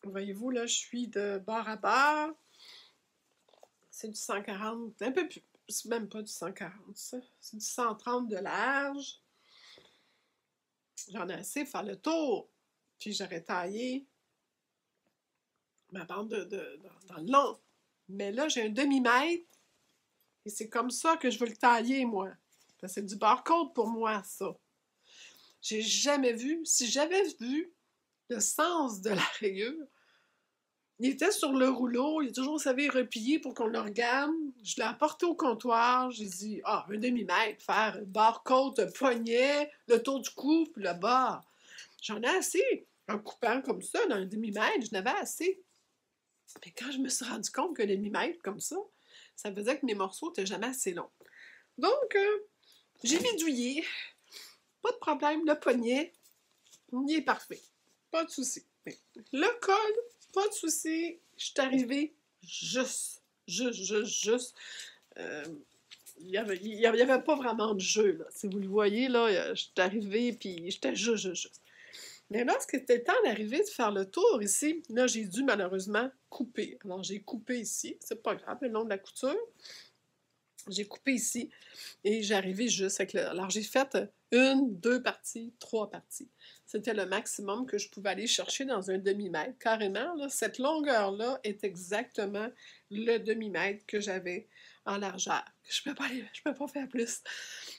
voyez-vous, là, je suis de bord à bord. C'est du 140, un peu plus, c'est même pas du 140, ça. C'est du 130 de large. J'en ai assez pour faire le tour. Puis j'aurais taillé ma bande dans le long. Mais là, j'ai un demi-mètre. Et c'est comme ça que je veux le tailler, moi. C'est du barcode pour moi, ça. J'ai jamais vu. Si j'avais vu le sens de la rayure, il était sur le rouleau, il est toujours, vous savez, replié pour qu'on le regarde. Je l'ai apporté au comptoir, j'ai dit, un demi-mètre, faire barre-côte, poignet, le tour du cou, puis le bas. J'en ai assez. En coupant comme ça, dans un demi-mètre, je n'avais assez. Mais quand je me suis rendu compte que le demi-mètre, comme ça faisait que mes morceaux n'étaient jamais assez longs. Donc, j'ai bidouillé. Pas de problème, le poignet, il est parfait. Pas de souci. Le col, pas de souci. Je suis arrivée juste. Il n'y avait pas vraiment de jeu, là. Si vous le voyez, là, je suis arrivée, puis j'étais juste. Mais lorsque c'était le temps d'arriver de faire le tour ici, là, j'ai dû malheureusement couper. Alors, j'ai coupé ici, c'est pas grave, le long de la couture. J'ai coupé ici et j'ai arrivé juste avec le... Alors, j'ai fait 1, 2 parties, 3 parties. C'était le maximum que je pouvais aller chercher dans un demi-mètre. Carrément, là, cette longueur-là est exactement le demi-mètre que j'avais en largeur. Je peux pas faire plus.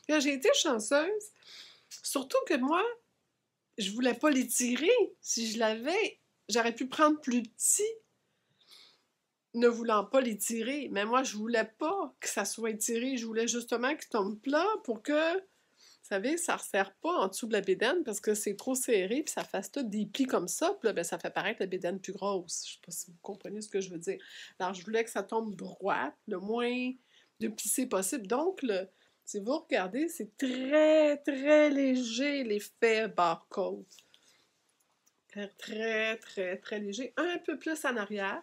J'ai été chanceuse, surtout que moi, je voulais pas les tirer. Si je l'avais, j'aurais pu prendre plus petit, ne voulant pas les tirer. Mais moi, je voulais pas que ça soit tiré. Je voulais justement qu'ils tombent plat pour que, vous savez, ça ne resserre pas en dessous de la bédaine parce que c'est trop serré puis ça fasse tout des plis comme ça. Puis là, ben, ça fait paraître la bédaine plus grosse. Je sais pas si vous comprenez ce que je veux dire. Alors, je voulais que ça tombe droit, le moins de plissé possible. Donc, si vous regardez, c'est très, très léger l'effet barcode. Très, très, très léger. Un peu plus en arrière.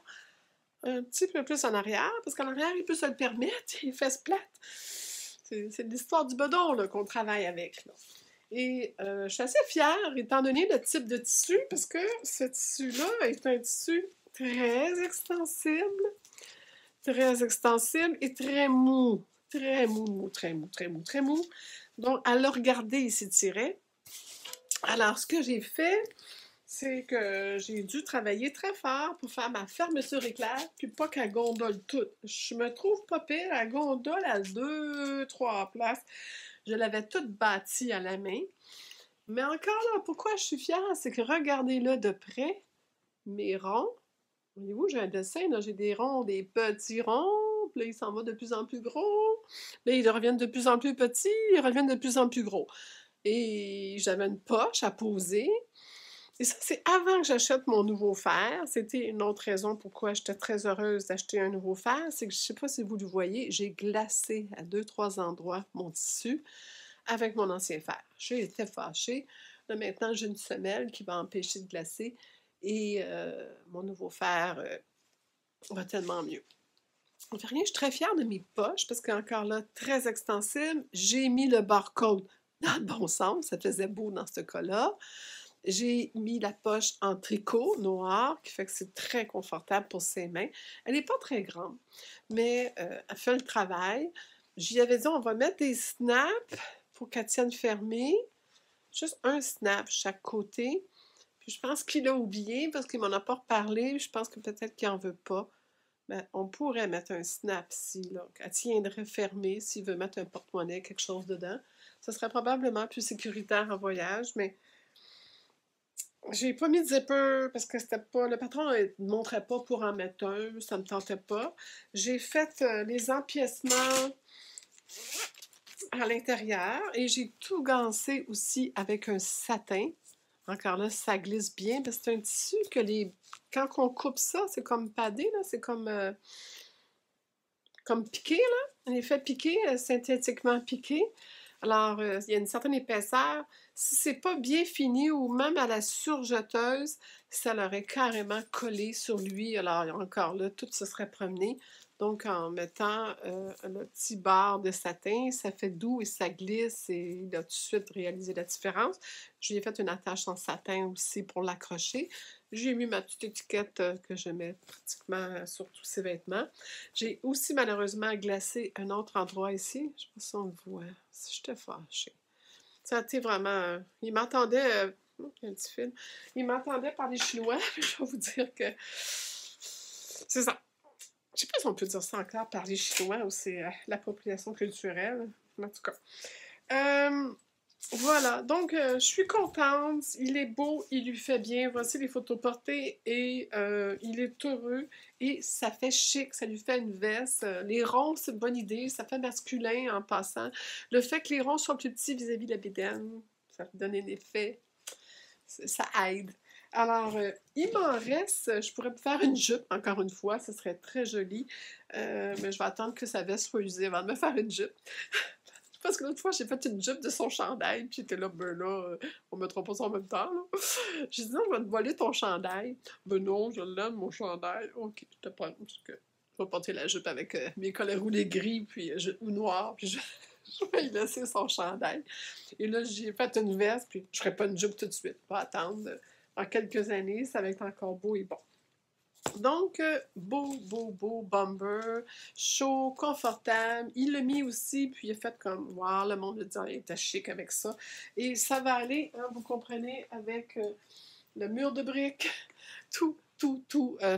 Un petit peu plus en arrière, parce qu'en arrière, il peut se le permettre, les fesses plates. C'est l'histoire du bedon qu'on travaille avec. Là. Et je suis assez fière, étant donné le type de tissu, parce que ce tissu-là est un tissu très extensible et très mou. Très mou, très mou, très mou, très mou. Donc, à le regarder, il s'étirait. Alors, ce que j'ai fait, c'est que j'ai dû travailler très fort pour faire ma fermeture éclair, puis pas qu'elle gondole toute. Je me trouve pas pire, la gondole à 2, 3 places. Je l'avais toute bâtie à la main. Mais encore là, pourquoi je suis fière, c'est que regardez-là de près, mes ronds. Voyez-vous, j'ai un dessin, là, j'ai des ronds, des petits ronds, puis là, ils s'en vont de plus en plus gros. Là, ils reviennent de plus en plus petits, ils reviennent de plus en plus gros. Et j'avais une poche à poser. Et ça, c'est avant que j'achète mon nouveau fer. C'était une autre raison pourquoi j'étais très heureuse d'acheter un nouveau fer. C'est que je ne sais pas si vous le voyez, j'ai glacé à 2-3 endroits mon tissu avec mon ancien fer. J'ai été fâchée. Là, maintenant, j'ai une semelle qui va empêcher de glacer et mon nouveau fer va tellement mieux. En fait, rien, je suis très fière de mes poches parce qu'encore là, très extensible. J'ai mis le barcode dans le bon sens. Ça faisait beau dans ce cas-là. J'ai mis la poche en tricot noir, qui fait que c'est très confortable pour ses mains. Elle n'est pas très grande, mais elle fait le travail. J'y avais dit, on va mettre des snaps pour qu'elle tienne fermée. Juste un snap chaque côté. Puis je pense qu'il a oublié parce qu'il m'en a pas reparlé. Je pense que peut-être qu'il n'en veut pas. Mais on pourrait mettre un snap ici, là. Elle tiendrait fermée s'il veut mettre un porte-monnaie, quelque chose dedans. Ce serait probablement plus sécuritaire en voyage, mais j'ai pas mis de zipper parce que c'était pas. Le patron ne montrait pas pour en mettre un, ça me tentait pas. J'ai fait les empiècements à l'intérieur et j'ai tout gancé aussi avec un satin. Encore là, ça glisse bien parce que c'est un tissu que quand on coupe ça, c'est comme padé, là, c'est comme piqué, là. Un effet piqué, synthétiquement piqué. Alors, il y a une certaine épaisseur. Si c'est pas bien fini ou même à la surjeteuse, ça l'aurait carrément collé sur lui. Alors, encore là, tout se serait promené. Donc, en mettant le petit barre de satin, ça fait doux et ça glisse et il a tout de suite réalisé la différence. J'ai fait une attache en satin aussi pour l'accrocher. J'ai mis ma petite étiquette que je mets pratiquement sur tous ces vêtements. J'ai aussi malheureusement glacé un autre endroit ici. Je ne sais pas si on le voit. J'étais fâchée. Ça a été vraiment... il m'entendait... il y a un petit fil. Il m'entendait parler chinois. Je vais vous dire que... c'est ça. Je ne sais pas si on peut dire ça encore, parler chinois, ou c'est l'appropriation culturelle. En tout cas. Voilà, donc je suis contente, il est beau, il lui fait bien, voici les photos portées et il est heureux et ça fait chic, ça lui fait une veste. Les ronds, c'est une bonne idée, ça fait masculin en passant. Le fait que les ronds soient plus petits vis-à-vis de la bédaine, ça donne un effet, ça aide. Alors, il m'en reste, je pourrais faire une jupe, encore une fois, ce serait très joli, mais je vais attendre que sa veste soit usée avant de me faire une jupe. Parce que l'autre fois, j'ai fait une jupe de son chandail, puis j'étais là, ben là, on ne mettra pas ça en même temps, là. J'ai dit, non, je vais te voler ton chandail. Ben non, je l'aime, mon chandail. Ok, je te prends, parce que je vais porter la jupe avec mes collets roulés gris, puis ou noirs, puis je Je vais lui laisser son chandail. Et là, j'ai fait une veste, puis je ne ferai pas une jupe tout de suite. Pas attendre. En quelques années, ça va être encore beau et bon. Donc, beau, beau, beau bomber, chaud, confortable. Il l'a mis aussi, puis il a fait comme, wow, le monde le dit, il était chic avec ça. Et ça va aller, hein, vous comprenez, avec le mur de briques, tout,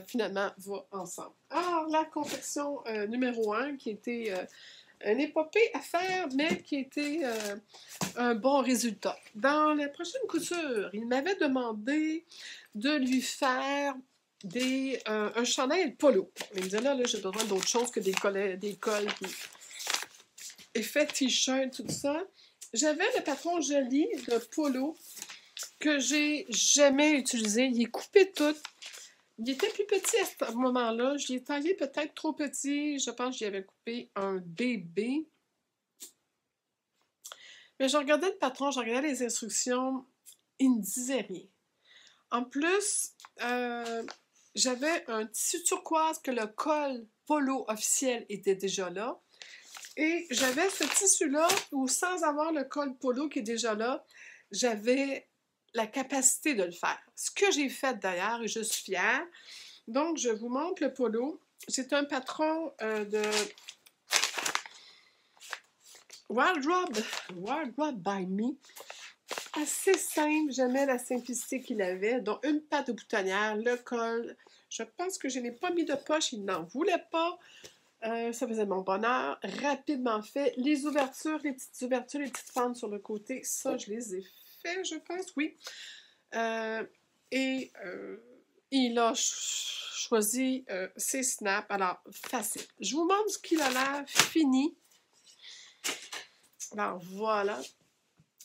finalement, va ensemble. Alors, la confection numéro 1, qui était une épopée à faire, mais qui était un bon résultat. Dans la prochaine couture, il m'avait demandé de lui faire un chandail polo. Il me disait là j'ai besoin d'autre chose que des cols, effets t-shirt, tout ça. J'avais le patron joli de polo que j'ai jamais utilisé. Il est coupé tout. Il était plus petit à ce moment-là. Je l'ai taillé peut-être trop petit. Je pense que j'y avais coupé un bébé. Mais je regardais le patron, je regardais les instructions. Il ne disait rien. En plus, j'avais un tissu turquoise que le col polo officiel était déjà là. Et j'avais ce tissu-là où, sans avoir le col polo qui est déjà là, j'avais la capacité de le faire. Ce que j'ai fait d'ailleurs, et je suis fière. Donc, je vous montre le polo. C'est un patron de Wardrobe by Me. Assez simple, j'aimais la simplicité qu'il avait. Donc, une patte de boutonnière, le col. Je pense que je n'ai pas mis de poche, il n'en voulait pas. Ça faisait mon bonheur. Rapidement fait. Les ouvertures, les petites fentes sur le côté, ça, je les ai fait, je pense, oui. Il a choisi ses snaps. Alors, facile. Je vous montre ce qu'il a l'air fini. Alors, voilà.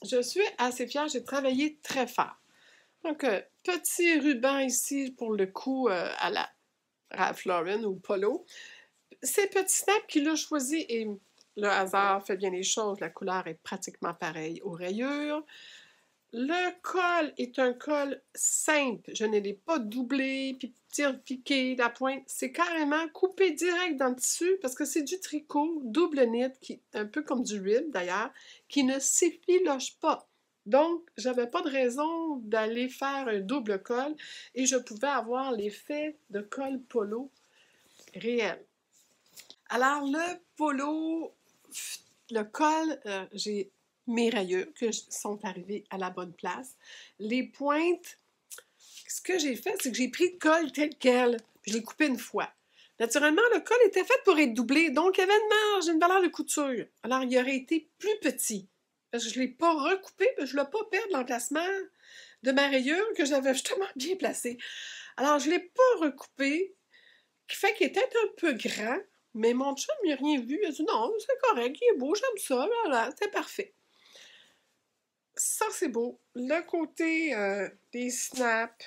Je suis assez fière, j'ai travaillé très fort. Donc, petit ruban ici pour le cou à la Ralph Lauren ou Polo. Ces petits snaps qu'il a choisis, et le hasard fait bien les choses, la couleur est pratiquement pareille aux rayures. Le col est un col simple. Je ne l'ai pas doublé, puis piqué, la pointe. C'est carrément coupé direct dans le tissu parce que c'est du tricot double knit, qui un peu comme du rib d'ailleurs, qui ne s'effiloche pas. Donc, j'avais pas de raison d'aller faire un double col et je pouvais avoir l'effet de col polo réel. Alors, le polo, le col, j'ai mes rayures qui sont arrivées à la bonne place. Les pointes, ce que j'ai fait, c'est que j'ai pris le col tel quel, puis je l'ai coupé une fois. Naturellement, le col était fait pour être doublé, donc il y avait une marge, une valeur de couture. Alors, il aurait été plus petit. Parce que je ne l'ai pas recoupé, je ne l'ai pas perdu l'emplacement de ma rayure que j'avais justement bien placée. Alors, je ne l'ai pas recoupé, qui fait qu'il était un peu grand, mais mon chum n'a rien vu. Il a dit non, c'est correct, il est beau, j'aime ça, voilà, c'est parfait. Ça, c'est beau. Le côté des snaps,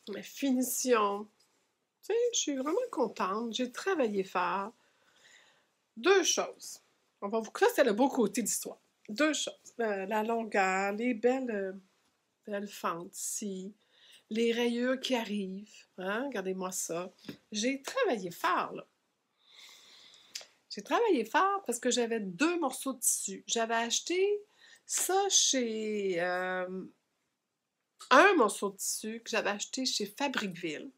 la finition, tu sais, je suis vraiment contente. J'ai travaillé fort. Deux choses. On va vous... Ça, c'est le beau côté d'histoire. Deux choses. La longueur, les belles fentes ici, les rayures qui arrivent. Hein? Regardez-moi ça. J'ai travaillé fort, là. J'ai travaillé fort parce que j'avais 2 morceaux de tissu. J'avais acheté ça chez... un morceau de tissu que j'avais acheté chez Fabriqueville,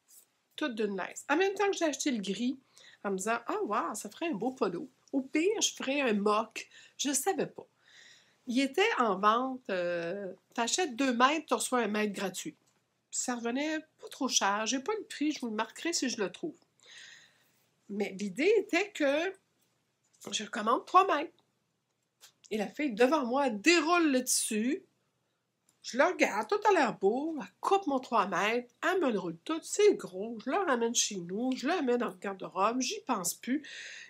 tout d'une laisse. En même temps que j'ai acheté le gris, en me disant « Ah, wow, ça ferait un beau polo. Au pire, je ferais un mock. » Je ne savais pas. Il était en vente. T'achètes 2 mètres, tu reçois 1 mètre gratuit. Ça revenait pas trop cher. J'ai pas le prix, je vous le marquerai si je le trouve. Mais l'idée était que je commande 3 mètres. Et la fille devant moi déroule le tissu. Je le regarde, tout a l'air beau. Elle coupe mon 3 mètres, elle me le roule tout, c'est gros. Je le ramène chez nous, je le mets dans le garde-robe, j'y pense plus.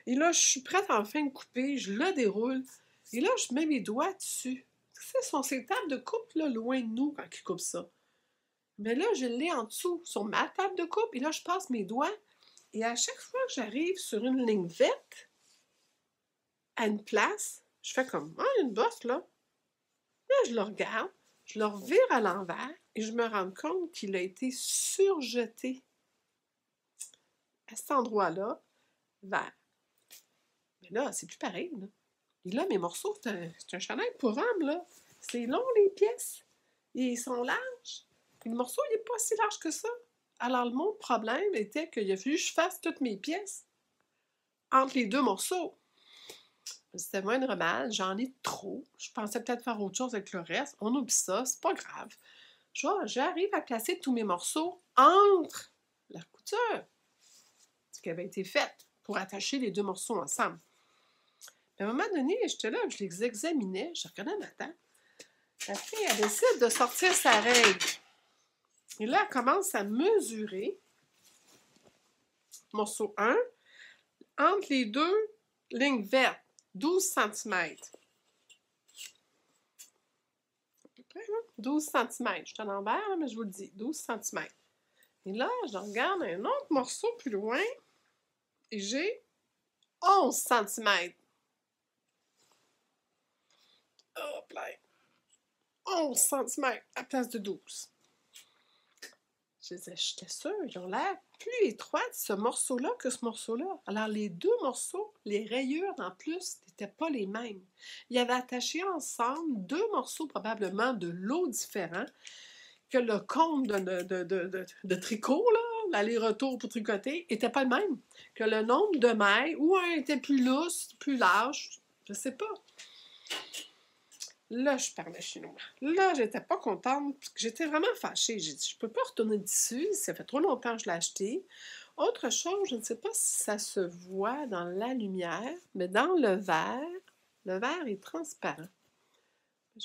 Et là, je suis prête enfin de couper, je le déroule. Et là, je mets mes doigts dessus. Ce sont ces tables de coupe là, loin de nous quand ils coupent ça. Mais là, je l'ai en dessous, sur ma table de coupe, et là, je passe mes doigts. Et à chaque fois que j'arrive sur une ligne verte, à une place, je fais comme, ah, il y a une bosse là. Là, je le regarde, je le revire à l'envers et je me rends compte qu'il a été surjeté à cet endroit-là, vert. Mais Mais là, c'est plus pareil, là. Et là, mes morceaux, c'est un chandail pour homme, là. C'est long, les pièces. Ils sont larges. Puis le morceau, il n'est pas si large que ça. Alors, mon problème était qu'il a fallu que je fasse toutes mes pièces entre les deux morceaux. C'était moindre mal, j'en ai trop. Je pensais peut-être faire autre chose avec le reste. On oublie ça, c'est pas grave. J'arrive à placer tous mes morceaux entre la couture, ce qui avait été fait pour attacher les deux morceaux ensemble. À un moment donné, j'étais là, je les examinais, je regardais ma table. La fille, elle décide de sortir sa règle. Et là, elle commence à mesurer. Morceau 1, entre les deux lignes vertes, 12 cm. 12 cm. Je suis à l'envers, mais je vous le dis, 12 cm. Et là, je regarde un autre morceau plus loin et j'ai 11 cm. Hop là! 11 cm à la place de 12. J'étais sûre, ils ont l'air plus étroits, ce morceau-là, que ce morceau-là. Alors, les deux morceaux, les rayures en plus, n'étaient pas les mêmes. Ils avaient attaché ensemble deux morceaux probablement de lot différents, que le compte de tricot, là, l'aller-retour pour tricoter, n'était pas le même. Que le nombre de mailles, ou un était plus lousse, plus large, je ne sais pas. Là, je parlais chinois. Là, j'étais pas contente, parce que j'étais vraiment fâchée. J'ai dit, je peux pas retourner dessus, ça fait trop longtemps que je l'ai acheté. Autre chose, je ne sais pas si ça se voit dans la lumière, mais dans le verre est transparent.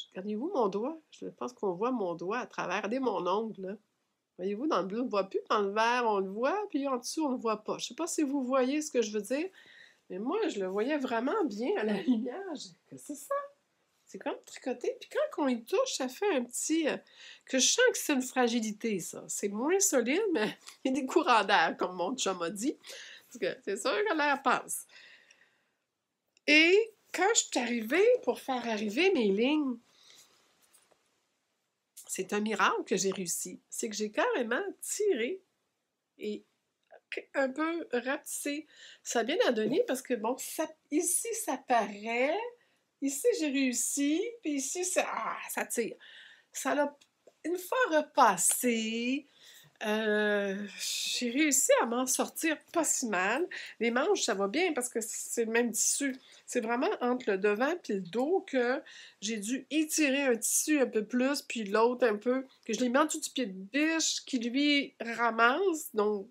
Regardez-vous mon doigt? Je pense qu'on voit mon doigt à travers. Regardez mon ongle, là. Voyez-vous, dans le bleu, on ne le voit plus. Dans le vert, on le voit, puis en dessous, on ne le voit pas. Je ne sais pas si vous voyez ce que je veux dire, mais moi, je le voyais vraiment bien à la lumière. Qu'est-ce que c'est ça? C'est comme tricoté. Puis quand on y touche, ça fait un petit... que je sens que c'est une fragilité, ça. C'est moins solide, mais il y a des courants d'air, comme mon chum m'a dit. Parce que c'est sûr que l'air passe. Et quand je suis arrivée pour faire arriver mes lignes, c'est un miracle que j'ai réussi. C'est que j'ai carrément tiré et un peu rapetissé. Ça a bien à donner parce que, bon, ici, ça paraît. Ici, j'ai réussi. Puis ici, ça tire. Ça l'a une fois repassé. J'ai réussi à m'en sortir pas si mal. Les manches, ça va bien parce que c'est le même tissu. C'est vraiment entre le devant et le dos que j'ai dû étirer un tissu un peu plus, puis l'autre un peu, que je l'ai mis en dessous du pied de biche, qui lui ramasse, donc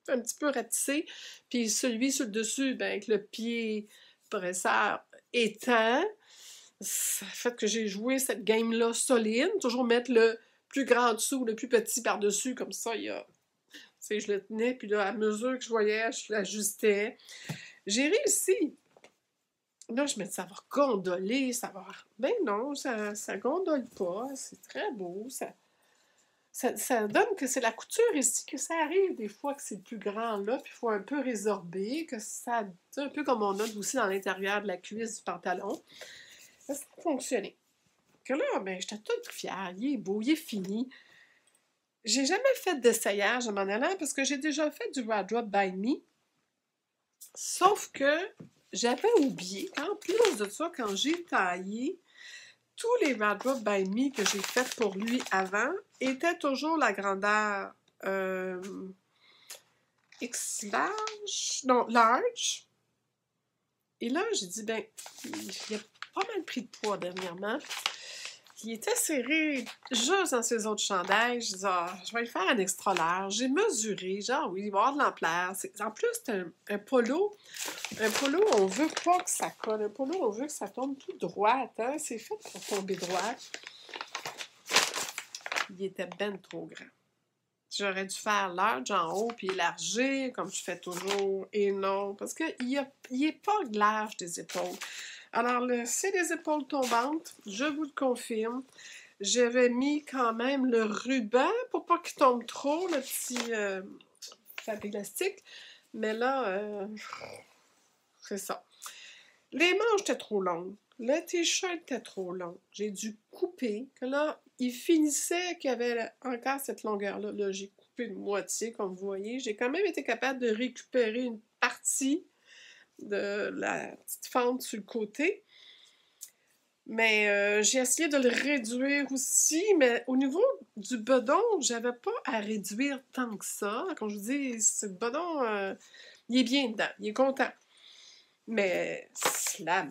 un petit peu ratissé, puis celui sur le dessus, ben, avec le pied presseur éteint. Ça fait que j'ai joué cette game-là solide, toujours mettre le plus grand dessous, le plus petit par-dessus, comme ça, il y a... Tu sais, je le tenais, puis là, à mesure que je voyais, je l'ajustais. J'ai réussi. Là, je me dis, ça va gondoler, ça va... Ben non, ça gondole pas, c'est très beau, ça donne que c'est la couture ici, que ça arrive des fois que c'est le plus grand là, puis il faut un peu résorber, que ça... C'est un peu comme on a aussi dans l'intérieur de la cuisse du pantalon. Ça a fonctionné. Que là, ben, j'étais toute fière. Il est beau, il est fini. J'ai jamais fait d'essayage en m'en allant parce que j'ai déjà fait du Wardrobe by Me. Sauf que j'avais oublié qu'en plus de ça, quand j'ai taillé, tous les Wardrobe by Me que j'ai fait pour lui avant étaient toujours la grandeur X large. Non, large. Et là, j'ai dit, ben, il a pas mal pris de poids dernièrement. Il était serré juste dans ses autres chandails. Je dis, je vais lui faire un extra large. J'ai mesuré, genre, oui, il va y avoir de l'ampleur. En plus, c'est un polo. Un polo, on veut pas que ça colle. Un polo, on veut que ça tombe tout droit. Hein? C'est fait pour tomber droit. Il était ben trop grand. J'aurais dû faire large en haut puis élargir, comme je fais toujours. Et non, parce qu'il n'est pas large des épaules. Alors, c'est des épaules tombantes, je vous le confirme. J'avais mis quand même le ruban pour pas qu'il tombe trop, le petit fil élastique. Mais là, c'est ça. Les manches étaient trop longues. Le t-shirt était trop long. J'ai dû couper. Que là, il finissait qu'il y avait encore cette longueur-là. Là, j'ai coupé de moitié, comme vous voyez. J'ai quand même été capable de récupérer une partie de la petite fente sur le côté. Mais j'ai essayé de le réduire aussi, mais au niveau du bedon, j'avais pas à réduire tant que ça. Comme je vous dis, ce bedon, il est bien dedans, il est content. Mais la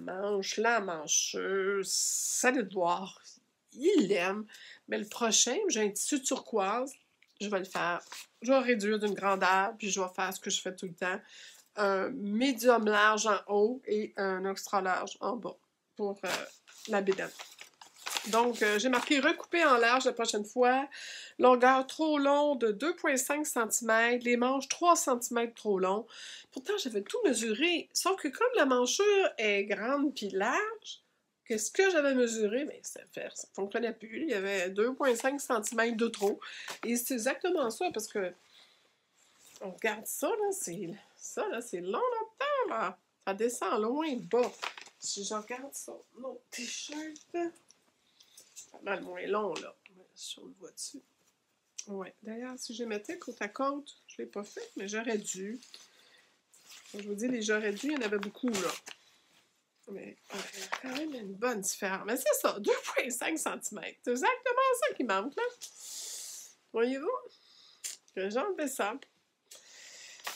mancheuse, ça allait voir. Il l'aime. Mais le prochain, j'ai un tissu turquoise, je vais le faire. Je vais réduire d'une grandeur, puis je vais faire ce que je fais tout le temps. Un médium large en haut et un extra large en bas pour la bédaine. Donc, j'ai marqué recouper en large la prochaine fois. Longueur trop long de 2,5 cm. Les manches 3 cm trop long. Pourtant, j'avais tout mesuré. Sauf que comme la manchure est grande puis large, qu'est-ce que j'avais mesuré? Bien, ça ne fonctionnait plus. Il y avait 2,5 cm de trop. Et c'est exactement ça, parce que on regarde ça, là, c'est long là-dedans, là. Ça descend loin bas. Si je regarde ça, mon t-shirt, c'est pas mal moins long, là. Si on le voit dessus. Ouais. D'ailleurs, si je les mettais côte à côte, je ne l'ai pas fait, mais j'aurais dû. Je vous dis, les j'aurais dû, il y en avait beaucoup, là. Mais il y a quand même une bonne différence. Mais c'est ça, 2,5 cm. C'est exactement ça qui manque, là. Voyez-vous? Que j'ai enlevé ça.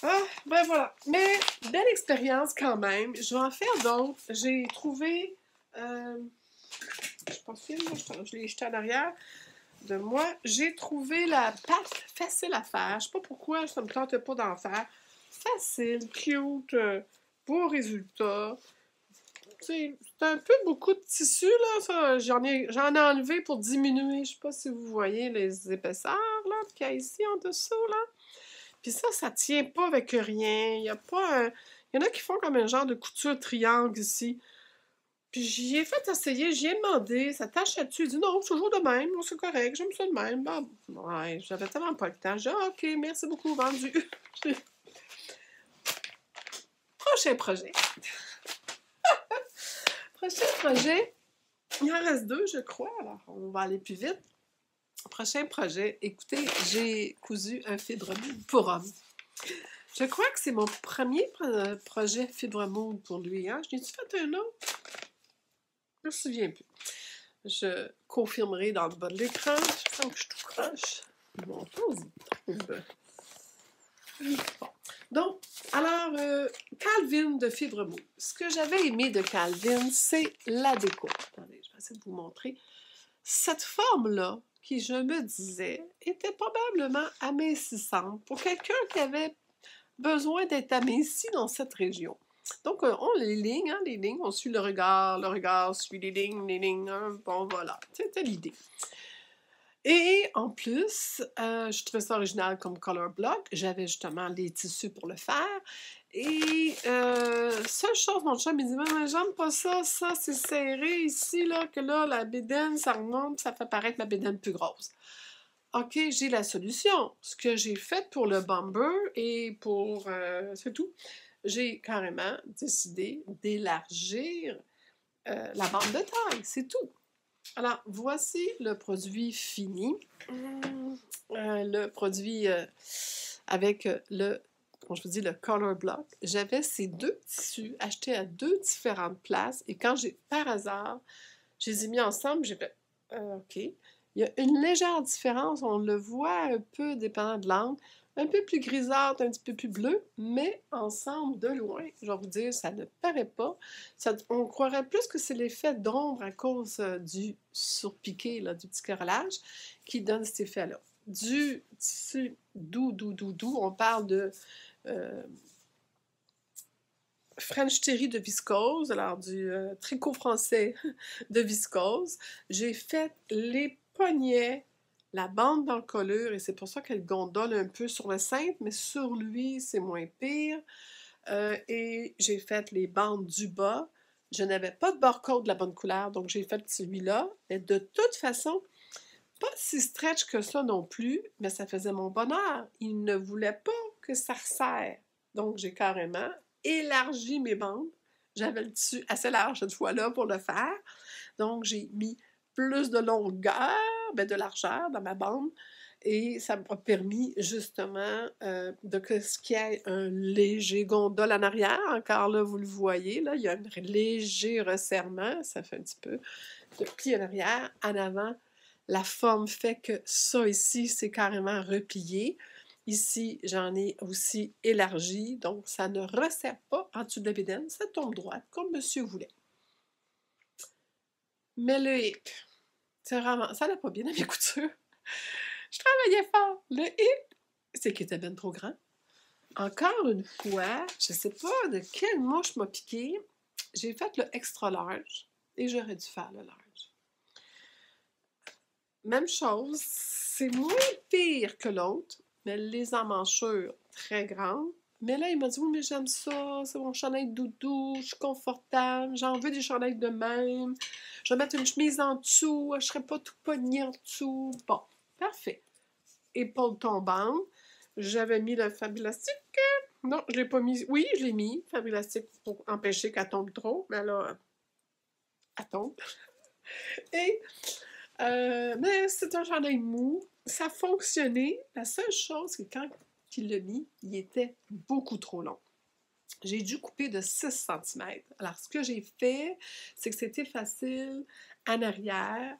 Ah, ben voilà. Mais, belle expérience quand même. Je vais en faire d'autres. J'ai trouvé... je sais pas je l'ai jeté en arrière de moi. J'ai trouvé la pâte facile à faire. Je sais pas pourquoi ça me tente pas d'en faire. Facile, cute, beau résultat. C'est un peu beaucoup de tissu, là. Ça, j'en ai enlevé pour diminuer. Je sais pas si vous voyez les épaisseurs, là, qu'il y a ici en dessous, là. Puis ça tient pas avec rien. Il y a pas un... Il y en a qui font comme un genre de couture triangle ici. Puis j'y ai fait essayer, j'y ai demandé, ça tâche-tu? Il dit non, c'est toujours de même, c'est correct, j'aime ça de même. Bon, ouais, j'avais tellement pas le temps. J'ai dit ah, ok, merci beaucoup, vendu. Prochain projet. Prochain projet. Il en reste 2, je crois, alors on va aller plus vite. Prochain projet. Écoutez, j'ai cousu un fibre moule pour homme. Je crois que c'est mon premier projet fibre moule pour lui. Hein? Je n'ai-tu fait un autre? Je ne me souviens plus. Je confirmerai dans le bas de l'écran. Je sens que je suis tout croche. Bon, on bon. Donc, alors, Calvin de fibre moule. Ce que j'avais aimé de Calvin, c'est la déco. Attendez, je vais essayer de vous montrer. Cette forme-là, qui, je me disais, était probablement amincissante pour quelqu'un qui avait besoin d'être aminci dans cette région. Donc, on les lignes, on suit le regard suit les lignes, hein, bon, voilà, c'était l'idée. Et en plus, je trouvais ça original comme color block. J'avais justement les tissus pour le faire. Et seule chose, mon chum, il dit mais j'aime pas ça, c'est serré ici, là, que là, la bédaine, ça remonte, ça fait paraître ma bédaine plus grosse. OK, j'ai la solution. Ce que j'ai fait pour le bomber et pour... c'est tout. J'ai carrément décidé d'élargir la bande de taille, c'est tout. Alors, voici le produit fini. Le produit avec comme je vous dis, le color block. J'avais ces 2 tissus achetés à 2 différentes places et quand par hasard, je les ai mis ensemble, j'ai fait OK. Il y a une légère différence, on le voit un peu dépendant de l'angle, un peu plus grisâtre, un petit peu plus bleu, mais ensemble, de loin, je vais vous dire, ça ne paraît pas. On croirait plus que c'est l'effet d'ombre à cause du surpiqué, là, du petit carrelage, qui donne cet effet-là. Du tissu doux, on parle de French Terry de viscose, alors du tricot français de viscose. J'ai fait les poignets, la bande d'encolure, et c'est pour ça qu'elle gondole un peu sur le cintre, mais sur lui, c'est moins pire. Et j'ai fait les bandes du bas. Je n'avais pas de barcode de la bonne couleur, donc j'ai fait celui-là. Mais de toute façon, pas si stretch que ça non plus, mais ça faisait mon bonheur. Il ne voulait pas que ça resserre. Donc, j'ai carrément élargi mes bandes. J'avais le tissu assez large cette fois-là pour le faire. Donc, j'ai mis plus de longueur, de largeur dans ma bande. Et ça m'a permis justement qu'il y ait un léger gondole en arrière. Encore là, vous le voyez, là, il y a un léger resserrement. Ça fait un petit peu de pli en arrière. En avant, la forme fait que ça ici, c'est carrément replié. Ici, j'en ai aussi élargi, donc ça ne resserre pas en dessous de la bédaine. Ça tombe droit, comme monsieur voulait. Mais le hip, c'est vraiment... Ça n'a pas bien à mes coutures. Je travaillais fort. Le hip, c'est qu'il était bien trop grand. Encore une fois, je ne sais pas de quelle mouche m'a piqué. J'ai fait le extra large et j'aurais dû faire le large. Même chose, c'est moins pire que l'autre, mais les emmanchures très grandes. Mais là, il m'a dit, oui, mais j'aime ça, c'est mon chandail doudou, je suis confortable, j'en veux des chandails de même. Je vais mettre une chemise en dessous, je ne serai pas tout pogné en dessous. Bon, parfait. Épaule tombante. J'avais mis le fabulastique. Non, je ne l'ai pas mis. Oui, je l'ai mis, fabulastique, pour empêcher qu'elle tombe trop. Mais là, elle tombe. Et, mais c'est un chandail mou. Ça fonctionnait. La seule chose, c'est que quand il l'a mis, il était beaucoup trop long. J'ai dû couper de 6 cm. Alors, ce que j'ai fait, c'est que c'était facile en arrière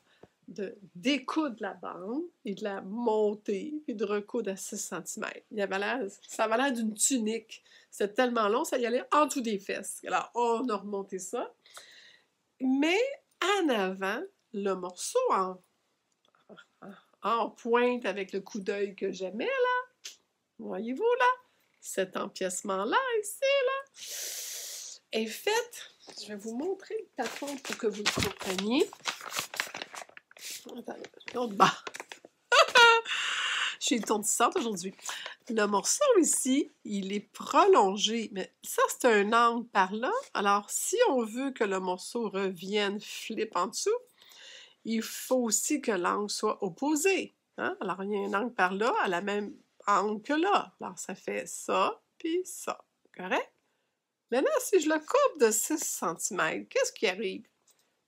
de découdre la bande et de la monter et de recoudre à 6 cm. Ça avait l'air d'une tunique. C'était tellement long, ça y allait en dessous des fesses. Alors, on a remonté ça. Mais en avant, le morceau en pointe avec le coup d'œil que j'aimais, là, voyez-vous, là, cet empiècement-là, ici, là, est fait. Je vais vous montrer le patron pour que vous le compreniez. Attendez, l'autre bas. Je suis étourdissante aujourd'hui. Le morceau ici, il est prolongé, mais ça, c'est un angle par là. Alors, si on veut que le morceau revienne flip en dessous, il faut aussi que l'angle soit opposé. Hein? Alors, il y a un angle par là, à la même angle que là. Alors, ça fait ça, puis ça. Correct? Maintenant, si je le coupe de 6 cm, qu'est-ce qui arrive?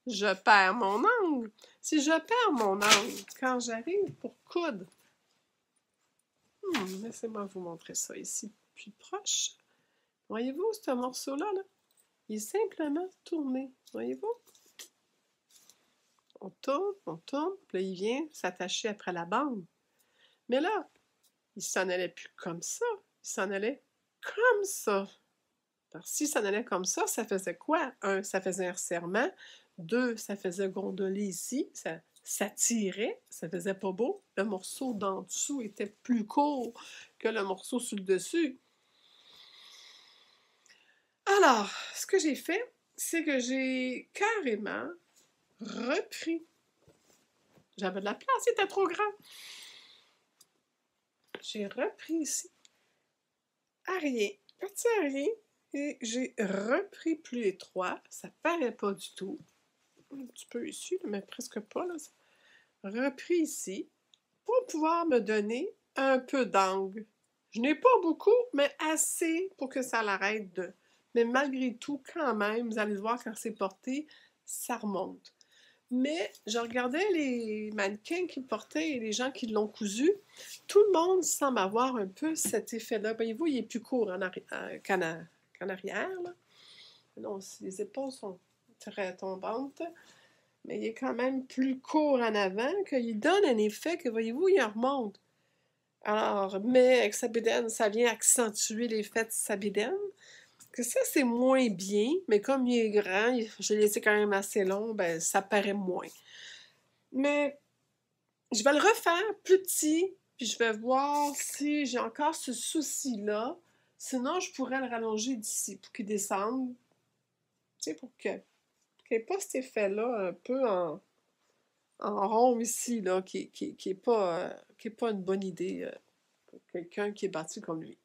Je perds mon angle. Si je perds mon angle, quand j'arrive pour coudre, laissez-moi vous montrer ça ici plus proche. Voyez-vous, ce morceau-là, là, il est simplement tourné. Voyez-vous? On tourne, puis là, il vient s'attacher après la bande. Mais là, il s'en allait plus comme ça. Il s'en allait comme ça. Alors, s'il s'en allait comme ça faisait quoi? 1, ça faisait un resserrement. 2, ça faisait gondoler ici. Ça tirait, ça faisait pas beau. Le morceau d'en dessous était plus court que le morceau sur le dessus. Alors, ce que j'ai fait, c'est que j'ai carrément repris. J'avais de la place, il était trop grand. J'ai repris ici, à rien, parti à rien, et j'ai repris plus étroit. Ça paraît pas du tout. Un petit peu ici, mais presque pas. Là. Repris ici, pour pouvoir me donner un peu d'angle. Je n'ai pas beaucoup, mais assez pour que ça l'arrête de... Mais malgré tout, quand même, vous allez voir quand c'est porté, ça remonte. Mais je regardais les mannequins qui portaient et les gens qui l'ont cousu. Tout le monde semble avoir un peu cet effet-là. Voyez-vous, il est plus court qu'en arrière. Là. Non, les épaules sont très tombantes, mais il est quand même plus court en avant, qu'il donne un effet que, voyez-vous, il remonte. Alors, mais avec sa bédaine, ça vient accentuer l'effet de sa bédaine. Que ça, c'est moins bien, mais comme il est grand, je l'ai laissé quand même assez long, ben ça paraît moins. Mais je vais le refaire plus petit, puis je vais voir si j'ai encore ce souci-là. Sinon, je pourrais le rallonger d'ici pour qu'il descende. Tu sais, pour qu'il n'y ait pas cet effet-là un peu en rond ici, là, qui est pas une bonne idée pour quelqu'un qui est bâti comme lui.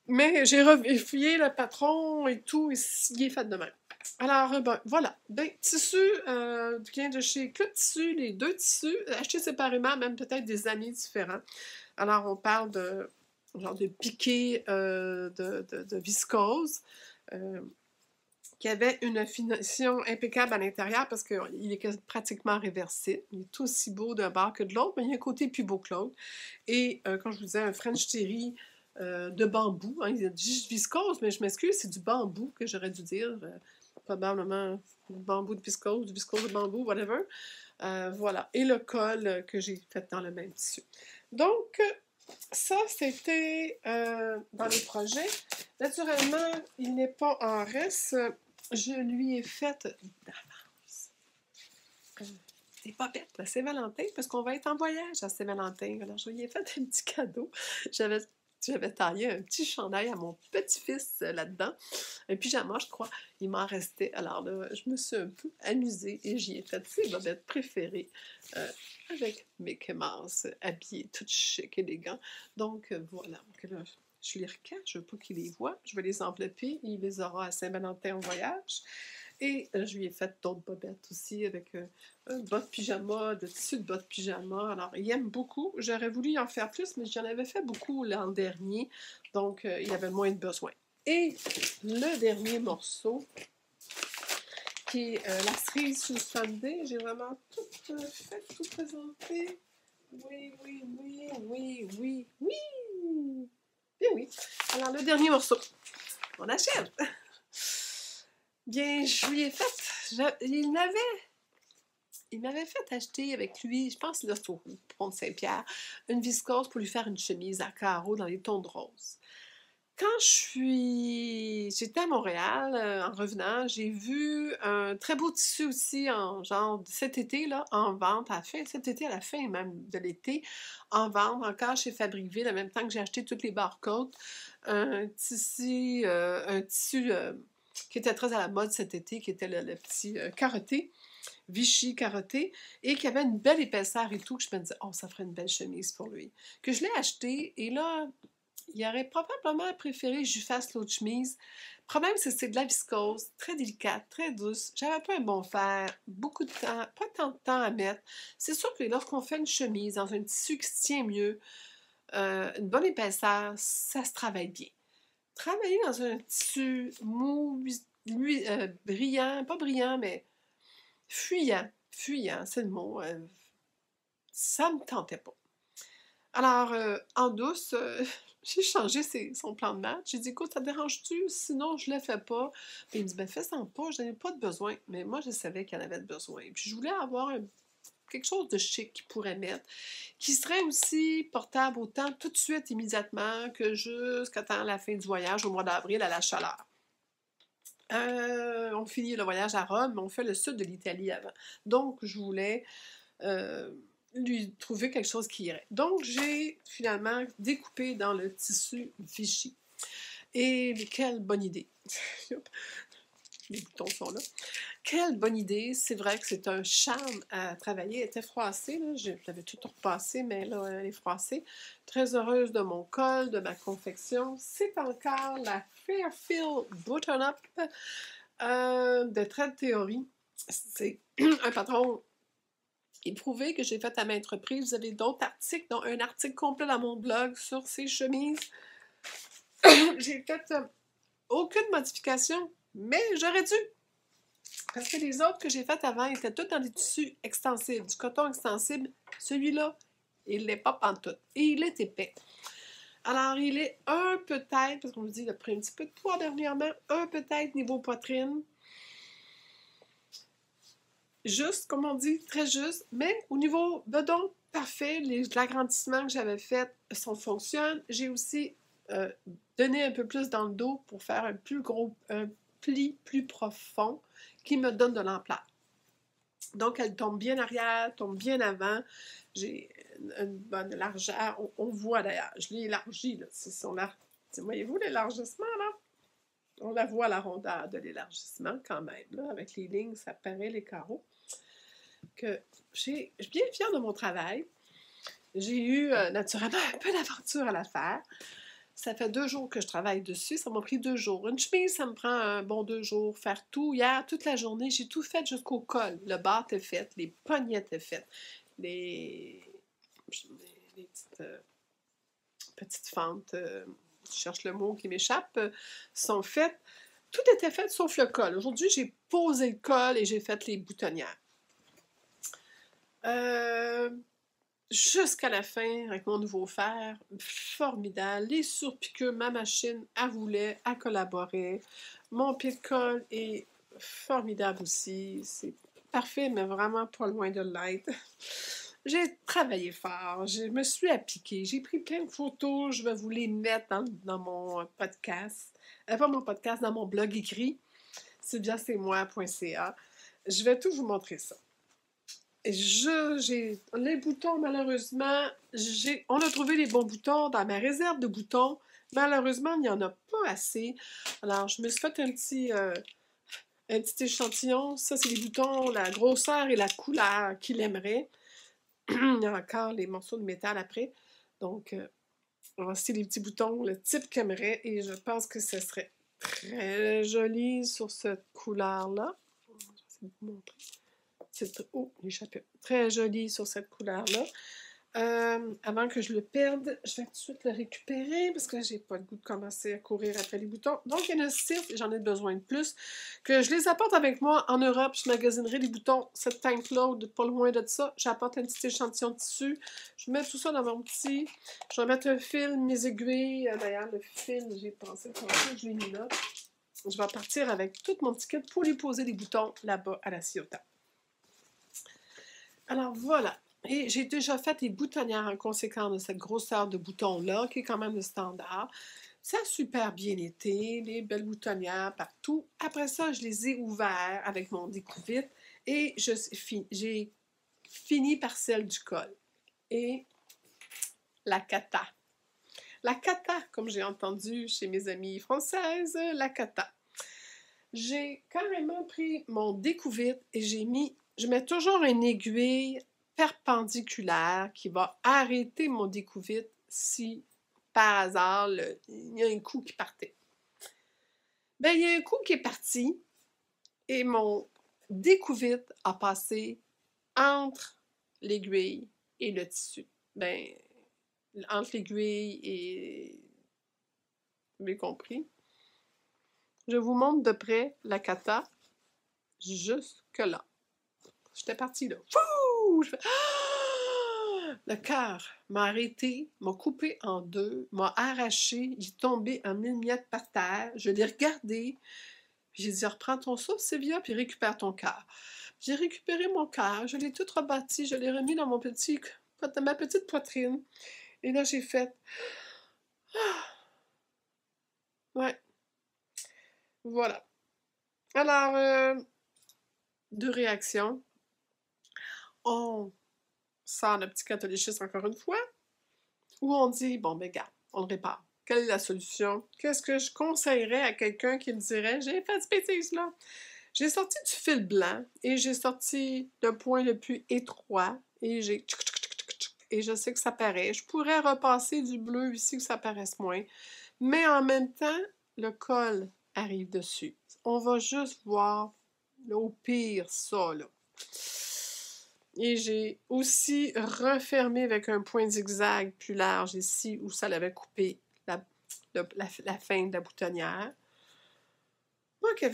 Mais j'ai vérifié le patron et tout, et il est fait de même. Alors, ben, voilà. Ben, tissu vient de chez Club Tissu, les 2 tissus, achetés séparément, même peut-être des années différents. Alors, on parle de genre de piqué de viscose. qui avait une finition impeccable à l'intérieur parce qu'il est pratiquement réversible. Il est aussi beau d'un bord que de l'autre, mais il y a un côté plus beau que l'autre. Et comme je vous disais, un French Terry de bambou. Hein, il a dit viscose, mais je m'excuse, c'est du bambou que j'aurais dû dire. Probablement du bambou de viscose, du viscose de bambou, whatever. Voilà. Et le col que j'ai fait dans le même tissu. Donc, ça, c'était dans les projets. Naturellement, il n'est pas en reste. Je lui ai fait d'avance des popettes à Saint-Valentin parce qu'on va être en voyage à Saint-Valentin. Alors, je lui ai fait un petit cadeau. J'avais taillé un petit chandail à mon petit-fils là-dedans. Un pyjama, je crois. Il m'en restait. Alors là, je me suis un peu amusée et j'y ai fait ses bobettes préférées avec Mickey Mouse, habillé tout chic, élégant. Donc voilà. Donc, là, je les recache, je ne veux pas qu'il les voit. Je vais les envelopper. Il les aura à Saint-Valentin en voyage. Et je lui ai fait d'autres bobettes aussi avec un bas de pyjama, de tissu de bas de pyjama. Alors, il aime beaucoup. J'aurais voulu en faire plus, mais j'en avais fait beaucoup l'an dernier. Donc, il y avait moins de besoin. Et le dernier morceau, qui est la cerise sous Sunday. J'ai vraiment tout fait, tout présenté. Oui, oui, oui, oui, oui, oui. Bien oui. Alors, le dernier morceau. On achève. Bien, je lui ai fait. Il m'avait fait acheter avec lui, je pense là, au Pont de Saint-Pierre, une viscose pour lui faire une chemise à carreaux dans les tons de rose. Quand j'étais à Montréal, en revenant, j'ai vu un très beau tissu aussi, en genre cet été, là, en vente, cet été à la fin même de l'été, en vente encore chez Fabricville, en même temps que j'ai acheté toutes les barcodes. Un tissu qui était très à la mode cet été, qui était le petit carotté, Vichy carotté, et qui avait une belle épaisseur et tout, que je me disais, oh, ça ferait une belle chemise pour lui. Que je l'ai acheté, et là, il aurait probablement préféré que je lui fasse l'autre chemise. Le problème, c'est que c'est de la viscose, très délicate, très douce. J'avais pas un bon fer, beaucoup de temps, pas tant de temps à mettre. C'est sûr que lorsqu'on fait une chemise dans un tissu qui se tient mieux, une bonne épaisseur, ça se travaille bien. Travailler dans un tissu mou, brillant, pas brillant, mais fuyant, c'est le mot, ça ne me tentait pas. Alors, en douce, j'ai changé son plan de match. J'ai dit, écoute, ça te dérange-tu? Sinon, je ne le fais pas. Puis il me dit, ben fais-en pas, je n'en ai pas de besoin. Mais moi, je savais qu'il y en avait de besoin. Puis je voulais avoir quelque chose de chic qu'il pourrait mettre, qui serait aussi portable autant tout de suite, immédiatement, que jusqu'à la fin du voyage, au mois d'avril, à la chaleur. On finit le voyage à Rome, mais on fait le sud de l'Italie avant. Donc, je voulais lui trouver quelque chose qui irait. Donc, j'ai finalement découpé dans le tissu Vichy. Et quelle bonne idée! Les boutons sont là. Quelle bonne idée! C'est vrai que c'est un charme à travailler. Elle était froissée, là. Je l'avais tout repassée, mais là, elle est froissée. Très heureuse de mon col, de ma confection. C'est encore la Fairfield Button-Up de Trade Theory. C'est un patron éprouvé que j'ai fait à maintes reprises. Vous avez d'autres articles, dont un article complet dans mon blog sur ces chemises. J'ai fait aucune modification, mais j'aurais dû. Parce que les autres que j'ai faites avant étaient toutes dans des tissus extensibles, du coton extensible. Celui-là, il ne l'est pas pantoute. Et il est épais. Alors, il est un peut-être, parce qu'on me dit qu'il a pris un petit peu de poids dernièrement, un peut-être niveau poitrine. Juste, comme on dit, très juste. Mais au niveau bedon, parfait. L'agrandissement que j'avais fait fonctionne. J'ai aussi donné un peu plus dans le dos pour faire un pli plus profond qui me donne de l'ampleur. Donc, elle tombe bien arrière, tombe bien avant. J'ai une bonne largeur. On voit d'ailleurs, je l'ai élargie. Voyez-vous l'élargissement, là? On la voit, la rondeur de l'élargissement, quand même. Là, avec les lignes, ça paraît, les carreaux. Je suis bien fière de mon travail. J'ai eu, naturellement, un peu d'aventure à la faire. Ça fait 2 jours que je travaille dessus. Ça m'a pris 2 jours. Une chemise, ça me prend un bon 2 jours. Faire tout. Hier, toute la journée, j'ai tout fait jusqu'au col. Le bas était fait. Les poignets étaient faits. Les petites fentes, je cherche le mot qui m'échappe, sont faites. tout était fait sauf le col. Aujourd'hui, j'ai posé le col et j'ai fait les boutonnières. Jusqu'à la fin, avec mon nouveau fer, formidable. Les surpiqûres, ma machine, elle voulait, elle collaborait. Mon pied de colle est formidable aussi. C'est parfait, mais vraiment pas loin de l'être. J'ai travaillé fort, je me suis appliquée, j'ai pris plein de photos, je vais vous les mettre dans mon podcast. Pas mon podcast, dans mon blog écrit, sylviacetmoi.ca. Je vais tout vous montrer ça. J'ai les boutons, malheureusement, on a trouvé les bons boutons dans ma réserve de boutons. Malheureusement, il n'y en a pas assez. Alors, je me suis fait un petit échantillon. Ça, c'est les boutons, la grosseur et la couleur qu'il aimerait. Il y a encore les morceaux de métal après. Donc, voici les petits boutons, le type qu'il aimerait. Et je pense que ce serait très joli sur cette couleur-là. Je vais essayer de vous montrer. Oh, l'échappée. Très joli sur cette couleur-là. Avant que je le perde, je vais tout de suite le récupérer parce que j'ai pas le goût de commencer à courir après les boutons. Donc, il y en a 6, j'en ai besoin de plus. Que je les apporte avec moi en Europe, je magasinerai les boutons, cette tank-là, pas loin de ça. J'apporte un petit échantillon de tissu. Je mets tout ça dans mon petit. Je vais mettre un fil, mes aiguilles. D'ailleurs, le fil, j'ai pensé pour ça, je l'ai mis là. Je vais partir avec tout mon petit kit pour lui poser les boutons là-bas à la Ciota. Alors voilà, et j'ai déjà fait les boutonnières en conséquence de cette grosseur de bouton-là, qui est quand même le standard. Ça a super bien été, les belles boutonnières partout. Après ça, je les ai ouverts avec mon découvite et j'ai fini par celle du col. Et la kata. La kata, comme j'ai entendu chez mes amies françaises, la kata. J'ai carrément pris mon découvite et je mets toujours une aiguille perpendiculaire qui va arrêter mon découvite si, par hasard, il y a un coup qui partait. Ben, il y a un coup qui est parti et mon découvite a passé entre l'aiguille et le tissu. Ben, entre l'aiguille et... Vous avez compris? Je vous montre de près la kata jusque-là. J'étais partie là. Fouh! Le cœur m'a arrêté, m'a coupé en deux, m'a arraché, il est tombé en mille miettes par terre. Je l'ai regardé, puis j'ai dit reprends ton souffle, Sylvia, puis récupère ton cœur. J'ai récupéré mon cœur, je l'ai tout rebâti, je l'ai remis dans ma petite poitrine. Et là, j'ai fait ouais, voilà. Alors, deux réactions. On sort le petit catholicisme encore une fois, ou on dit, bon, ben, gars, on le répare. Quelle est la solution? Qu'est-ce que je conseillerais à quelqu'un qui me dirait, j'ai fait cette bêtise-là? J'ai sorti du fil blanc et j'ai sorti le point le plus étroit et et je sais que ça paraît. Je pourrais repasser du bleu ici que ça paraisse moins. Mais en même temps, le col arrive dessus. On va juste voir, là, au pire, ça, là. Et j'ai aussi refermé avec un point zigzag plus large ici où ça l'avait coupé la fin de la boutonnière. Moi qui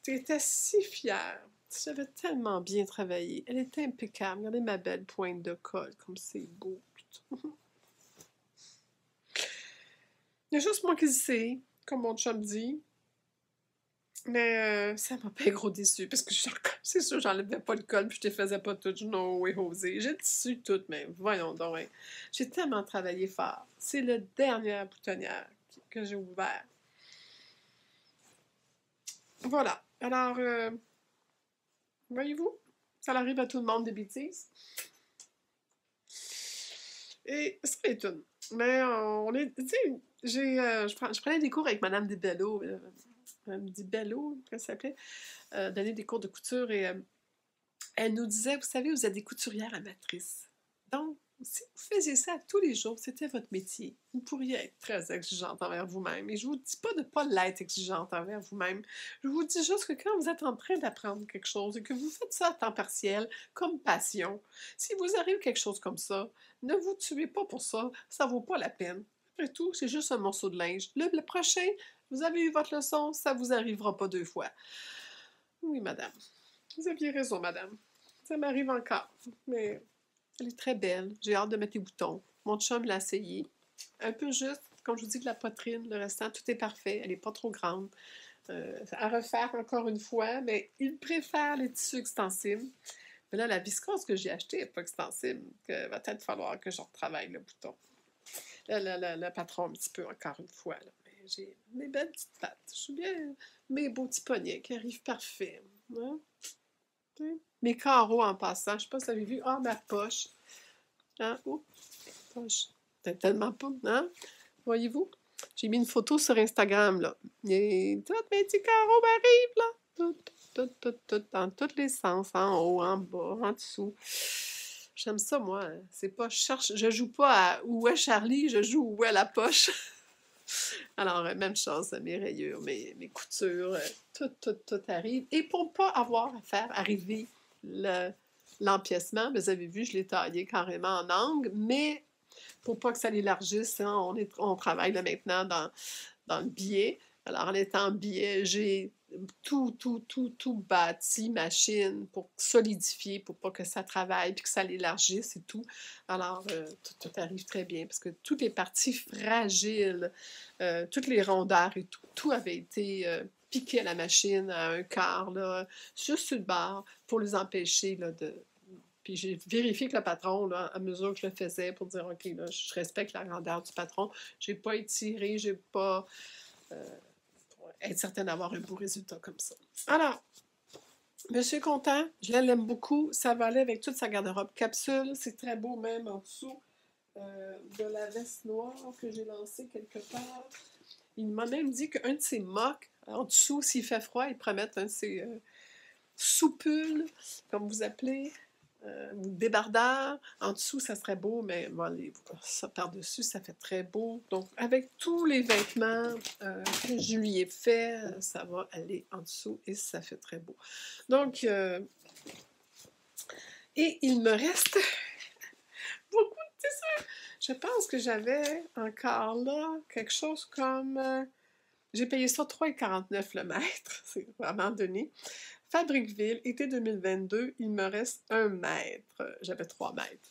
j'étais si fière. J'avais tellement bien travaillé. Elle était impeccable. Regardez ma belle pointe de colle, comme c'est beau. Il y a juste moi qui le sais, comme mon chum dit. Mais ça m'a pas gros déçu parce que c'est sûr j'enlevais pas le col puis je te faisais pas tout. No way, José. J'ai tissu tout, mais voyons donc. Hein. J'ai tellement travaillé fort. C'est la dernière boutonnière que j'ai ouverte. Voilà. Alors, voyez-vous, ça arrive à tout le monde des bêtises. Et c'est étonnant. Mais on est, tu sais, je prenais des cours avec Madame Desbello. Madame Desbello, qu'elle s'appelait, donner des cours de couture et elle nous disait, vous savez, vous êtes des couturières amatrices. Donc, si vous faisiez ça tous les jours, c'était votre métier, vous pourriez être très exigeante envers vous-même. Et je vous dis pas de ne pas l'être exigeante envers vous-même. Je vous dis juste que quand vous êtes en train d'apprendre quelque chose et que vous faites ça à temps partiel, comme passion, si vous arrive quelque chose comme ça, ne vous tuez pas pour ça, ça vaut pas la peine. Après tout, c'est juste un morceau de linge. Le prochain, vous avez eu votre leçon, ça vous arrivera pas 2 fois. Oui, madame. Vous aviez raison, madame. Ça m'arrive encore. Mais elle est très belle. J'ai hâte de mettre les boutons. Mon chum l'a essayé. Un peu juste, comme je vous dis, de la poitrine. Le restant, tout est parfait. Elle n'est pas trop grande. À refaire encore une fois, mais il préfère les tissus extensibles. Mais là, la viscose que j'ai achetée n'est pas extensible. Il va peut-être falloir que je retravaille le bouton. Le patron un petit peu, encore une fois. Là. Mais j'ai mes belles petites pattes. Je suis bien... Mes beaux petits poignets qui arrivent parfaits. Hein? Mes carreaux en passant. Je ne sais pas si vous avez vu. Ah, ma poche. Hein? Oh, poche. C'est tellement pas, hein? Voyez-vous? J'ai mis une photo sur Instagram, là. Et tous mes petits carreaux m'arrivent, là. Tout, dans tous les sens. En haut, en bas, en dessous. J'aime ça, moi. C'est pas... Je joue pas à où est Charlie, je joue où est la poche. Alors, même chose, mes rayures, mes coutures, tout arrive. Et pour pas avoir à faire arriver l'empiècement, vous avez vu, je l'ai taillé carrément en angle, mais pour pas que ça l'élargisse, hein, on travaille là maintenant dans le biais. Alors, en étant en biais, j'ai tout bâti, machine, pour solidifier, pour pas que ça travaille, puis que ça l'élargisse et tout. Alors, tout arrive très bien, parce que toutes les parties fragiles, toutes les rondeurs et tout avait été piqué à la machine à un quart, là, juste sur le bord, pour les empêcher là, de... Puis j'ai vérifié que le patron, là, à mesure que je le faisais, pour dire, OK, là, je respecte la grandeur du patron. J'ai pas étiré, j'ai pas... pour être certaine d'avoir un beau résultat comme ça. Alors, monsieur est content, je l'aime beaucoup. Ça va aller avec toute sa garde-robe capsule. C'est très beau même en dessous de la veste noire que j'ai lancée quelque part. Il m'a même dit qu'un de ses mocs, en dessous, s'il fait froid, il pourrait mettre un de ses soupules, comme vous appelez, débardeur. En dessous, ça serait beau, mais bon, ça par-dessus, ça fait très beau. Donc, avec tous les vêtements que je lui ai fait, ça va aller en dessous et ça fait très beau. Donc, et il me reste beaucoup de tissus. Je pense que j'avais encore là quelque chose comme... j'ai payé ça 3,49 le mètre. C'est vraiment donné. Fabriqueville, été 2022, il me reste 1 mètre. J'avais 3 mètres.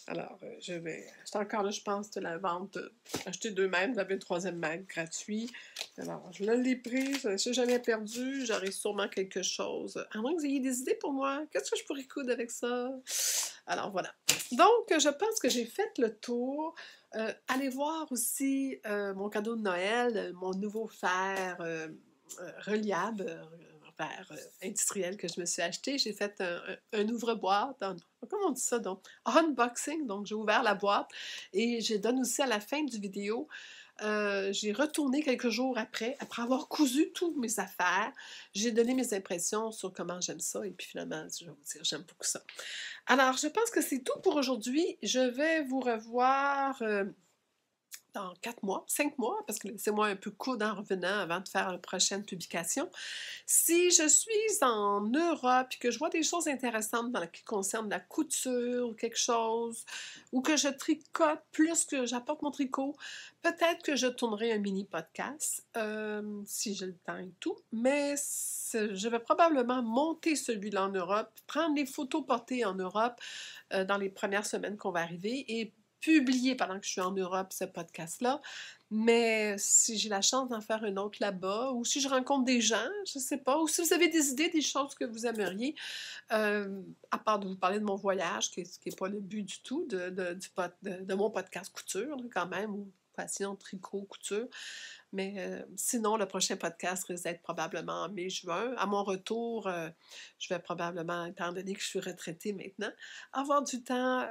Alors, j'étais encore là, je pense, de la vente. Acheter 2 mètres, j'avais le 3e mètre gratuit. Alors, je l'ai pris, je ne suis jamais perdu, j'aurai sûrement quelque chose. À moins que vous ayez des idées pour moi, qu'est-ce que je pourrais coudre avec ça? Alors, voilà. Donc, je pense que j'ai fait le tour. Allez voir aussi mon cadeau de Noël, mon nouveau fer reliable, industriel que je me suis acheté. J'ai fait un ouvre-boîte, comment on dit ça donc? Unboxing, donc j'ai ouvert la boîte et je donne aussi à la fin du vidéo. J'ai retourné quelques jours après avoir cousu toutes mes affaires. J'ai donné mes impressions sur comment j'aime ça et puis finalement, je vais vous dire, j'aime beaucoup ça. Alors, je pense que c'est tout pour aujourd'hui. Je vais vous revoir... dans 4 mois, 5 mois, parce que laissez-moi un peu coudre en revenant avant de faire la prochaine publication. Si je suis en Europe et que je vois des choses intéressantes qui concernent la couture ou quelque chose, ou que je tricote plus que j'apporte mon tricot, peut-être que je tournerai un mini-podcast, si j'ai le temps et tout, mais je vais probablement monter celui-là en Europe, prendre les photos portées en Europe dans les premières semaines qu'on va arriver et publier pendant que je suis en Europe ce podcast-là, mais si j'ai la chance d'en faire un autre là-bas, ou si je rencontre des gens, je ne sais pas, ou si vous avez des idées, des choses que vous aimeriez, à part de vous parler de mon voyage, qui n'est pas le but du tout de mon podcast couture, quand même, ou passion, tricot, couture. Mais sinon, le prochain podcast risque d'être probablement en mai-juin. À mon retour, je vais probablement, étant donné que je suis retraitée maintenant, avoir du temps,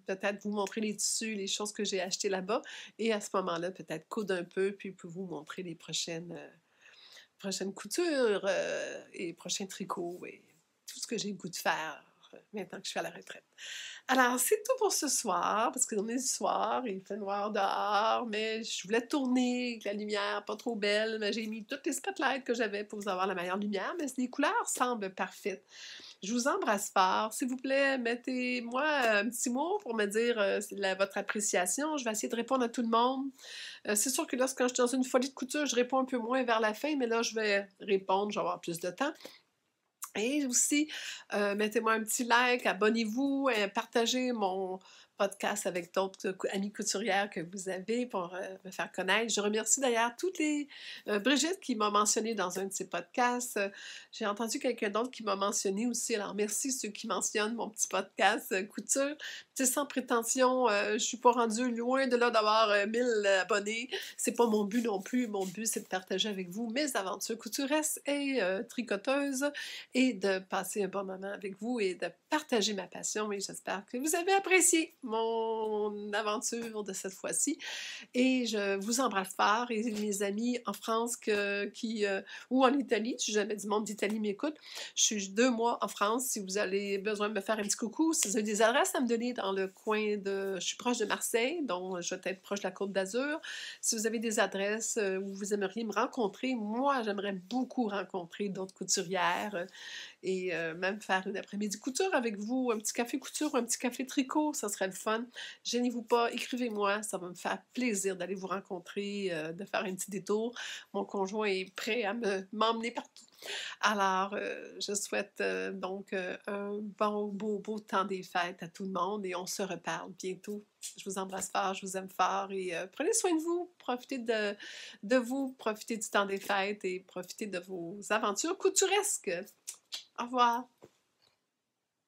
peut-être vous montrer les tissus, les choses que j'ai achetées là-bas, et à ce moment-là, peut-être coudre un peu, puis vous montrer les prochaines coutures et prochains tricots et tout ce que j'ai le goût de faire maintenant que je suis à la retraite. Alors, c'est tout pour ce soir, parce qu'on est du soir, il fait noir dehors, mais je voulais tourner avec la lumière pas trop belle, mais j'ai mis toutes les spotlights que j'avais pour vous avoir la meilleure lumière, mais les couleurs semblent parfaites. Je vous embrasse fort. S'il vous plaît, mettez-moi un petit mot pour me dire votre appréciation. Je vais essayer de répondre à tout le monde. C'est sûr que là, quand je suis dans une folie de couture, je réponds un peu moins vers la fin, mais là, je vais répondre, je vais avoir plus de temps. Et aussi, mettez-moi un petit like, abonnez-vous, partagez mon podcast avec d'autres amies couturières que vous avez pour me faire connaître. Je remercie d'ailleurs toutes les... Brigitte qui m'a mentionné dans un de ses podcasts. J'ai entendu quelqu'un d'autre qui m'a mentionné aussi. Alors merci ceux qui mentionnent mon petit podcast couture. C'est sans prétention, je suis pas rendue loin de là d'avoir 1000 abonnés. C'est pas mon but non plus. Mon but, c'est de partager avec vous mes aventures couturesses et tricoteuses et de passer un bon moment avec vous et de partager ma passion. Et j'espère que vous avez apprécié mon aventure de cette fois-ci. Et je vous embrasse fort. Et mes amis en France ou en Italie, si jamais du monde d'Italie m'écoute, je suis 2 mois en France. Si vous avez besoin de me faire un petit coucou, si vous avez des adresses à me donner dans le coin de... Je suis proche de Marseille, donc je vais être proche de la Côte d'Azur. Si vous avez des adresses où vous aimeriez me rencontrer, moi, j'aimerais beaucoup rencontrer d'autres couturières et même faire une après-midi couture avec vous, un petit café couture, un petit café tricot, ça serait le fun. Gênez-vous pas, écrivez-moi, ça va me faire plaisir d'aller vous rencontrer, de faire un petit détour. Mon conjoint est prêt à m'emmener partout. Alors, je souhaite donc un beau temps des fêtes à tout le monde et on se reparle bientôt. Je vous embrasse fort, je vous aime fort et prenez soin de vous, profitez de vous, profitez du temps des fêtes et profitez de vos aventures couturesques. Au revoir.